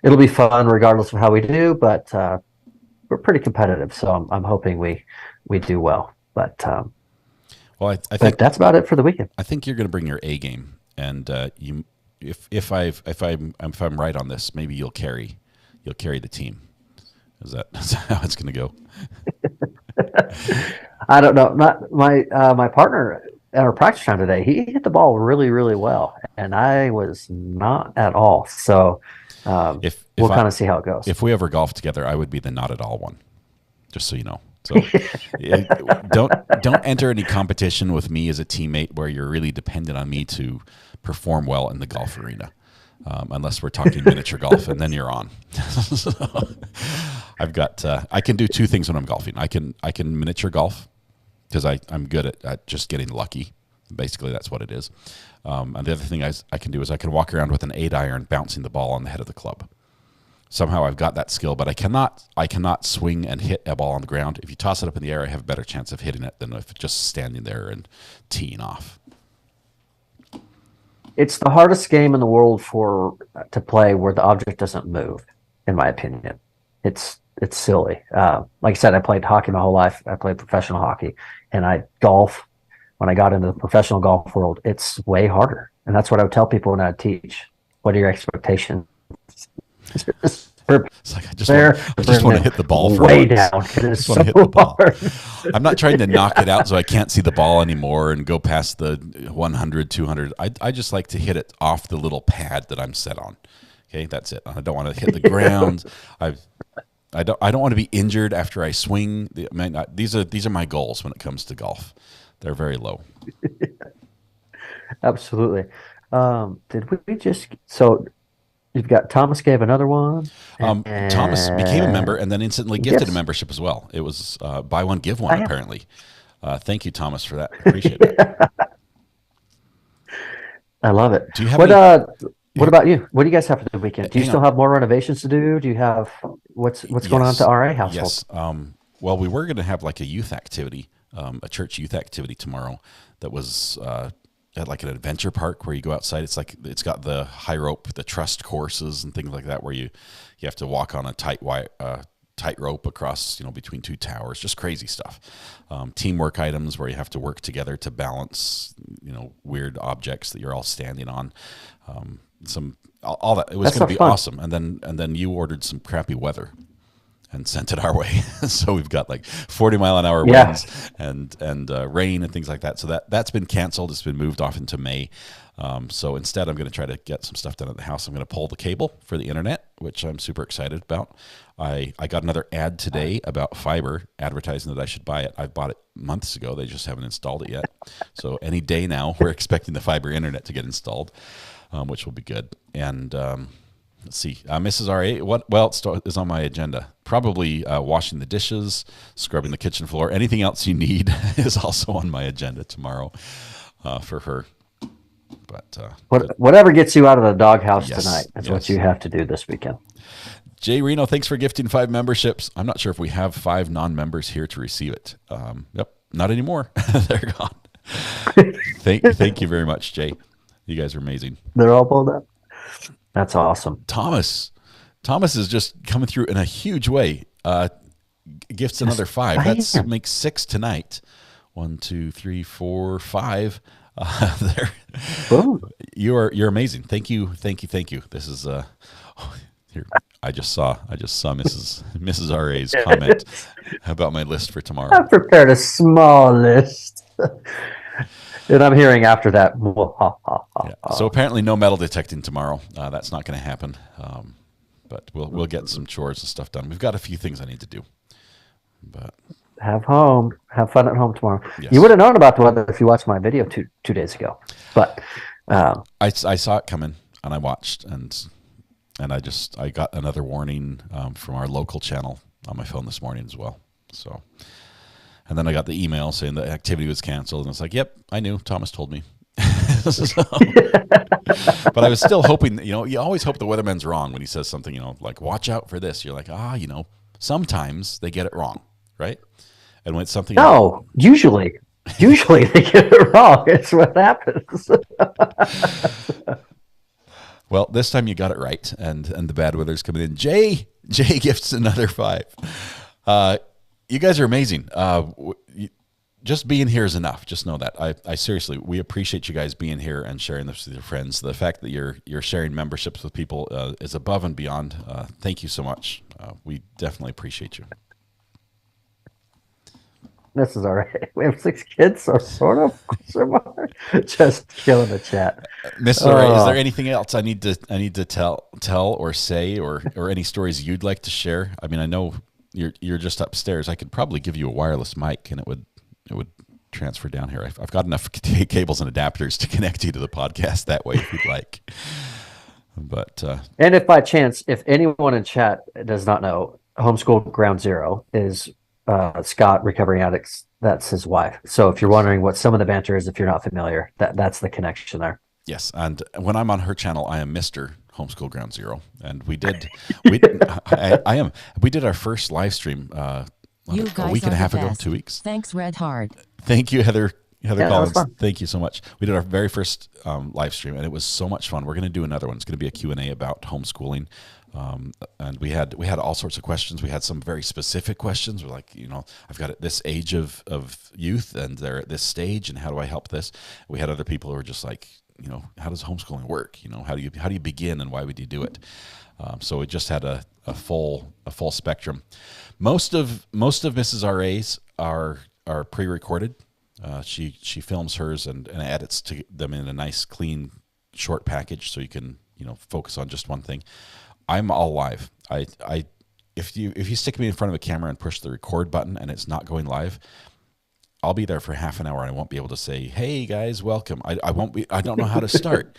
it'll be fun regardless of how we do, but we're pretty competitive. So I'm hoping we do well. But I think that's about it for the weekend. I think you're going to bring your A game. And if I'm right on this, maybe you'll carry the team. Is that how it's going to go? I don't know. My partner at our practice round today, he hit the ball really, really well, and I was not at all. So we'll kind of see how it goes. If we ever golf together, I would be the not at all one, just so you know. So don't enter any competition with me as a teammate where you're really dependent on me to perform well in the golf arena, unless we're talking miniature golf, and then you're on. So, I can do 2 things when I'm golfing. I can miniature golf because I'm good at just getting lucky. Basically, that's what it is. And the other thing I can do is I can walk around with an 8-iron bouncing the ball on the head of the club. Somehow I've got that skill, but I cannot swing and hit a ball on the ground. If you toss it up in the air, I have a better chance of hitting it than if just standing there and teeing off. It's the hardest game in the world to play where the object doesn't move, in my opinion. It's silly. Like I said, I played hockey my whole life. I played professional hockey, and golf. When I got into the professional golf world, it's way harder, and that's what I would tell people when I teach. What are your expectations? It's like I just want to hit the ball for way once. Down. It is so hit the ball. hard. I'm not trying to knock it out so I can't see the ball anymore and go past the 100, 200. I just like to hit it off the little pad that I'm set on. Okay, that's it. I don't want to hit the ground. I don't want to be injured after I swing. These are my goals when it comes to golf. They're very low. Absolutely. Did we just You've got Thomas gave another one. Thomas became a member and then instantly gifted a membership as well. It was buy one, give one, apparently. Thank you, Thomas, for that. Appreciate that. I love it. Do you have what about you? What do you guys have for the weekend? Do you still have more renovations to do? Do you have what's going on at the RA household? Yes. Well, we were going to have like a youth activity, a church youth activity tomorrow that was at like an adventure park where you go outside. It's like it's got the high rope, the trust courses and things like that where you have to walk on a tightrope across, between two towers, just crazy stuff. Teamwork items where you have to work together to balance, weird objects that you're all standing on. All that. It was going to be awesome. And then you ordered some crappy weather and sent it our way. So we've got like 40-mile-an-hour winds and rain and things like that. So that's been canceled. It's been moved off into May. So instead, I'm going to try to get some stuff done at the house. I'm going to pull the cable for the internet, which I'm super excited about. I got another ad today about fiber advertising that I should buy it. I bought it months ago. They just haven't installed it yet. So any day now, we're expecting the fiber internet to get installed, which will be good. And let's see, Mrs. R.A., what else is on my agenda? Probably washing the dishes, scrubbing the kitchen floor. Anything else you need is also on my agenda tomorrow for her. But whatever gets you out of the doghouse tonight is what you have to do this weekend. Jay Reno, thanks for gifting 5 memberships. I'm not sure if we have 5 non-members here to receive it. Yep, not anymore. They're gone. Thank you very much, Jay. You guys are amazing. They're all pulled up. That's awesome. Thomas is just coming through in a huge way. Gifts another 5. That makes 6 tonight. 1, 2, 3, 4, 5. There. You're amazing. Thank you. This is here. I just saw Mrs. R.A.'s comment about my list for tomorrow. I've prepared a small list. And I'm hearing after that. Yeah. So apparently no metal detecting tomorrow. That's not going to happen. But we'll get some chores and stuff done. We've got a few things I need to do. But have fun at home tomorrow. Yes. You would have known about the weather if you watched my video two days ago. But I saw it coming and I watched and I got another warning from our local channel on my phone this morning as well. So, and then I got the email saying the activity was canceled, and it's like, yep, I knew. Thomas told me. But I was still hoping, you always hope the weatherman's wrong when he says something, like watch out for this. You're like, sometimes they get it wrong, right? And when it's something, usually they get it wrong. It's what happens. Well, this time you got it right, and the bad weather's coming in. Jay gifts another 5. You guys are amazing. Just being here is enough. Just know that. I seriously, we appreciate you guys being here and sharing this with your friends. The fact that you're sharing memberships with people is above and beyond. Thank you so much. We definitely appreciate you. This is all right. We have 6 kids, so sort of. Just killing the chat. Mr. Ray, is there anything else I need to tell or say or any stories you'd like to share? I mean, I know you're just upstairs. I could probably give you a wireless mic and it would transfer down here. I've got enough cables and adapters to connect you to the podcast that way if you'd like. But and if by chance, if anyone in chat does not know, Homeschool Ground Zero is Scott, recovering addicts. That's his wife. So if you're wondering what some of the banter is, if you're not familiar, that's the connection there. Yes, and when I'm on her channel, I am Mr. Homeschool Ground Zero, and we did our first live stream a week and a half ago, 2 weeks. Thanks, Red Hard. Thank you, Heather Collins. Thank you so much. We did our very first live stream, and it was so much fun. We're going to do another one. It's going to be a Q&A about homeschooling. And we had all sorts of questions. We had some very specific questions. We're like, I've got this age of youth, and they're at this stage, and how do I help this? We had other people who were just like, how does homeschooling work? How do you begin, and why would you do it? So we just had a full spectrum. Most of Mrs. RA's are pre-recorded. She films hers and edits them in a nice, clean, short package, so you can focus on just one thing. I'm all live. If you stick me in front of a camera and push the record button and it's not going live, I'll be there for half an hour and I won't be able to say, "Hey guys, welcome." I won't be. I don't know how to start.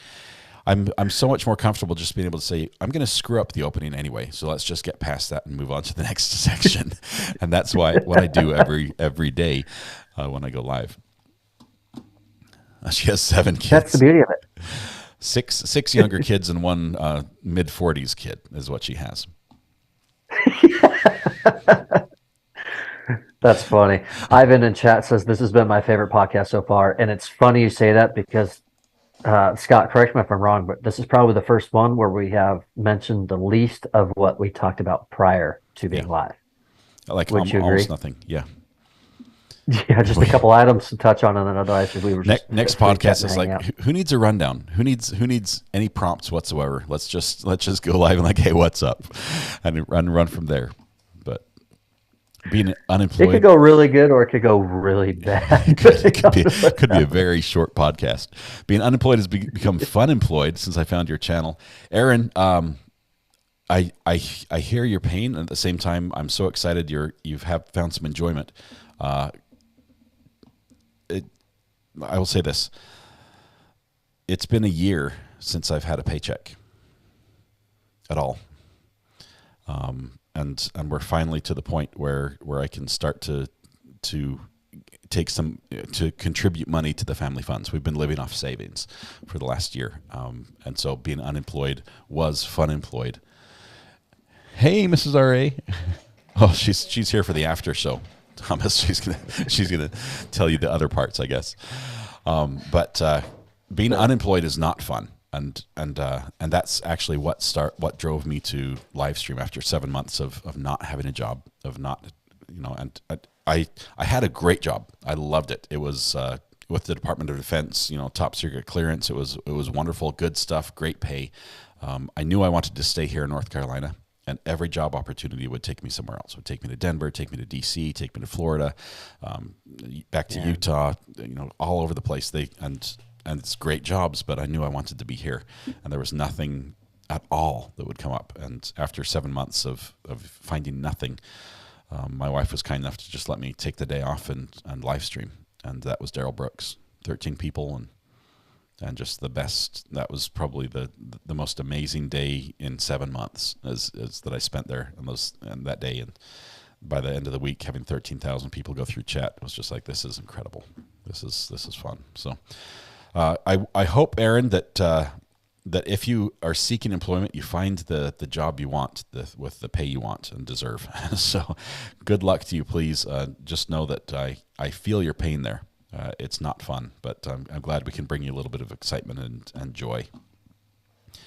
I'm so much more comfortable just being able to say, I'm going to screw up the opening anyway, so let's just get past that and move on to the next section. And that's what I do every day when I go live. She has 7 kids. That's the beauty of it. Six younger kids and 1 mid-40s kid is what she has. That's funny. Ivan in chat says this has been my favorite podcast so far, and it's funny you say that because Scott, correct me if I'm wrong, but this is probably the first one where we have mentioned the least of what we talked about prior to being live. Like Would you agree? almost nothing. Yeah. Yeah, just a couple items to touch on, and then otherwise we were just next podcast is like, out. who needs a rundown? Who needs any prompts whatsoever? Let's just go live and like, hey, what's up, and run from there. But being unemployed, it could go really good or it could go really bad. it could be a very short podcast. Being unemployed has become fun employed since I found your channel, Aaron. I hear your pain, and at the same time, I'm so excited you've found some enjoyment. I will say this. It's been a year since I've had a paycheck at all. And we're finally to the point where I can start to take to contribute money to the family funds. We've been living off savings for the last year. And so being unemployed was fun employed. Hey, Mrs. R.A. Oh, she's here for the after show. Thomas, she's gonna tell you the other parts, I guess. But being unemployed is not fun, and that's actually what drove me to live stream after 7 months of not having a job, of not, and I had a great job. I loved it. It was with the Department of Defense, top secret clearance. It was wonderful, good stuff, great pay. I knew I wanted to stay here in North Carolina. And every job opportunity would take me somewhere else. It would take me to Denver, take me to DC, take me to Florida, back to Utah, all over the place. And it's great jobs, but I knew I wanted to be here. And there was nothing at all that would come up. And after 7 months of finding nothing, my wife was kind enough to just let me take the day off and live stream. And that was Daryl Brooks, 13 people and just the best. That was probably the most amazing day in 7 months as that I spent there and that day. And by the end of the week, having 13,000 people go through chat, it was just like, this is incredible. This is fun. So I hope, Aaron, that if you are seeking employment, you find the job you want with the pay you want and deserve. So good luck to you. Please just know that I feel your pain there. It's not fun, but I'm glad we can bring you a little bit of excitement and joy.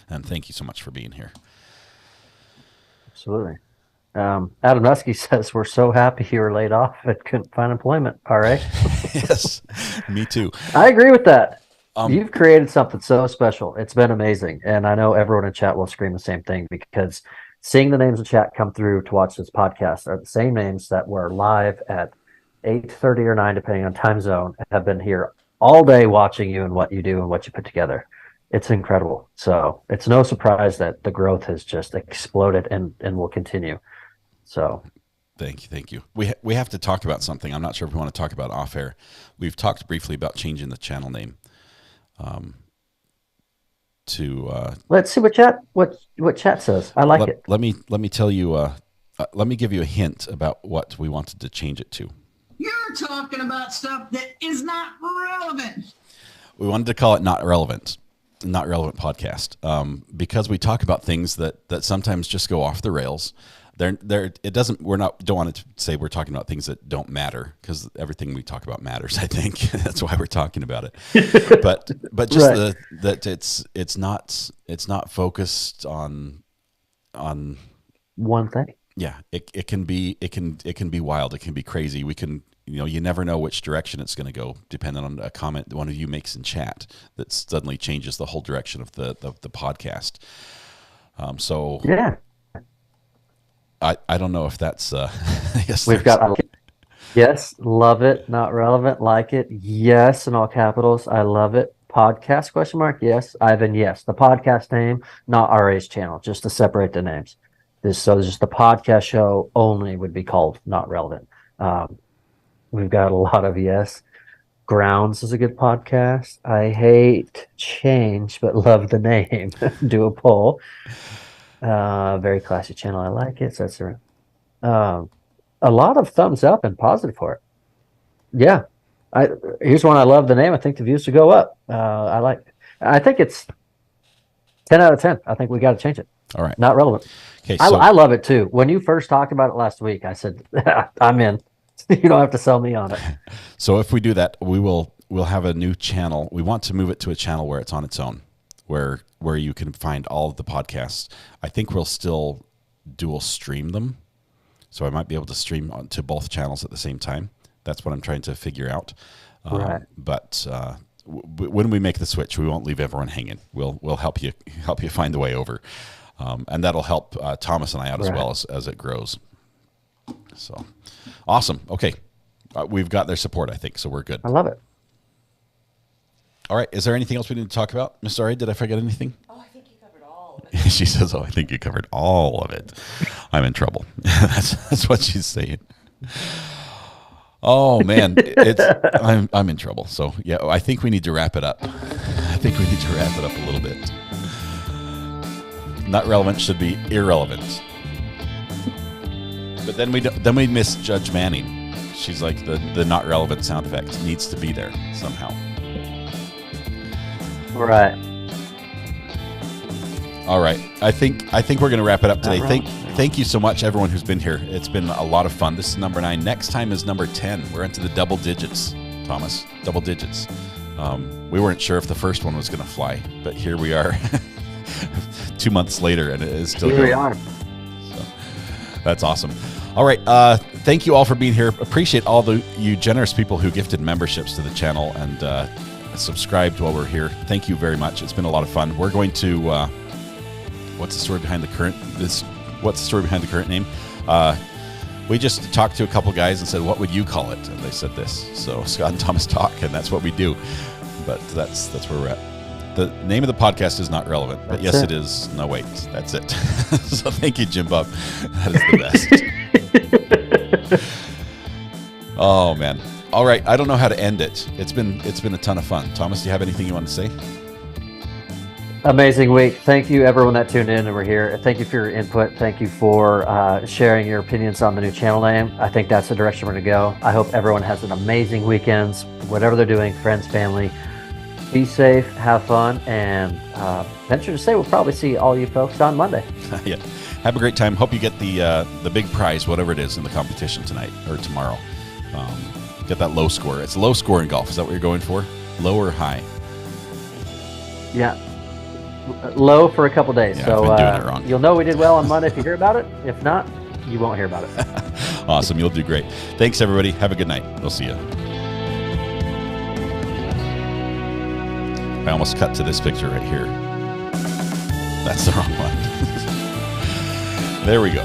And thank you so much for being here. Absolutely. Adam Nusky says, we're so happy you were laid off and couldn't find employment. All right. Yes, me too. I agree with that. You've created something so special. It's been amazing. And I know everyone in chat will scream the same thing, because seeing the names in chat come through to watch this podcast are the same names that were live at 8:30 or 9, depending on time zone, have been here all day watching you and what you do and what you put together. It's incredible. So it's no surprise that the growth has just exploded and will continue. So thank you. We have to talk about something. I'm not sure if we want to talk about off air. We've talked briefly about changing the channel name. Let's see what chat says. I like it. Let me tell you. Let me give you a hint about what we wanted to change it to. You're talking about stuff that is not relevant. We wanted to call it Not Relevant Podcast, because we talk about things that sometimes just go off the rails. It doesn't. Don't want to say we're talking about things that don't matter, because everything we talk about matters. I think that's why we're talking about it. But just right. that it's not focused on one thing. Yeah, it can be wild. It can be crazy. We can, you never know which direction it's going to go, depending on a comment that one of you makes in chat that suddenly changes the whole direction of the podcast. So yeah, I don't know if that's yes. We've got yes, love it, not relevant, like it, yes, in all capitals. I love it. Podcast ? Yes, Ivan. Yes, the podcast name, not RA's channel, just to separate the names. So just the podcast show only would be called Not Relevant. We've got a lot of yes. Grounds is a good podcast. I hate change, but love the name. Do a poll. Very classy channel. I like it. So that's a lot of thumbs up and positive for it. Yeah. Here's one. I love the name. I think the views should go up. I think it's 10 out of 10. I think we got to change it. All right. Not relevant. Okay, so I love it too. When you first talked about it last week, I said, I'm in. You don't have to sell me on it. So if we do that, we'll have a new channel. We want to move it to a channel where it's on its own, where you can find all of the podcasts. I think we'll still dual stream them. So I might be able to stream to both channels at the same time. That's what I'm trying to figure out. Right. But when we make the switch, we won't leave everyone hanging. We'll help you find the way over, and that'll help Thomas and I out as well as it grows. So awesome. Okay, we've got their support, I think, so we're good. I love it. All right. Is there anything else we need to talk about, Miss Ari? Did I forget anything? Oh, I think you covered all of it. She says, "Oh, I think you covered all of it." I'm in trouble. That's what she's saying. Oh man, I'm in trouble. So yeah, I think we need to wrap it up. I think we need to wrap it up a little bit. Not relevant should be irrelevant. But then we miss Judge Manning. She's like the not relevant sound effect needs to be there somehow. Right. All right. I think we're going to wrap it up today. Thank you so much, everyone who's been here. It's been a lot of fun. This is number 9. Next time is number 10. We're into the double digits, Thomas. Double digits. We weren't sure if the first one was going to fly, but here we are 2 months later, and it is still Here going. we are. So, that's awesome. All right. Thank you all for being here. Appreciate all you generous people who gifted memberships to the channel and subscribed while we're here. Thank you very much. It's been a lot of fun. We're going to... what's the story behind the current name? We just talked to a couple guys and said, what would you call it? And they said this. So Scott and Thomas talk, and that's what we do. But that's where we're at. The name of the podcast is not relevant, but yes, it is. No, wait, that's it. So thank you, Jim Bob. That is the best. Oh man. All right. I don't know how to end it. It's been a ton of fun. Thomas, do you have anything you want to say? Amazing week. Thank you, everyone that tuned in and were here. Thank you for your input. Thank you for sharing your opinions on the new channel name. I think that's the direction we're going to go. I hope everyone has an amazing weekends, whatever they're doing, friends, family. Be safe, have fun, and venture to say we'll probably see all you folks on Monday. Yeah. Have a great time. Hope you get the big prize, whatever it is, in the competition tonight or tomorrow. Get that low score. It's a low score in golf. Is that what you're going for? Low or high? Yeah. Low for a couple days. Yeah, so I've been doing it wrong. You'll know we did well on Monday if you hear about it. If not, you won't hear about it. Awesome. You'll do great. Thanks, everybody. Have a good night. We'll see you. I almost cut to this picture right here. That's the wrong one. There we go.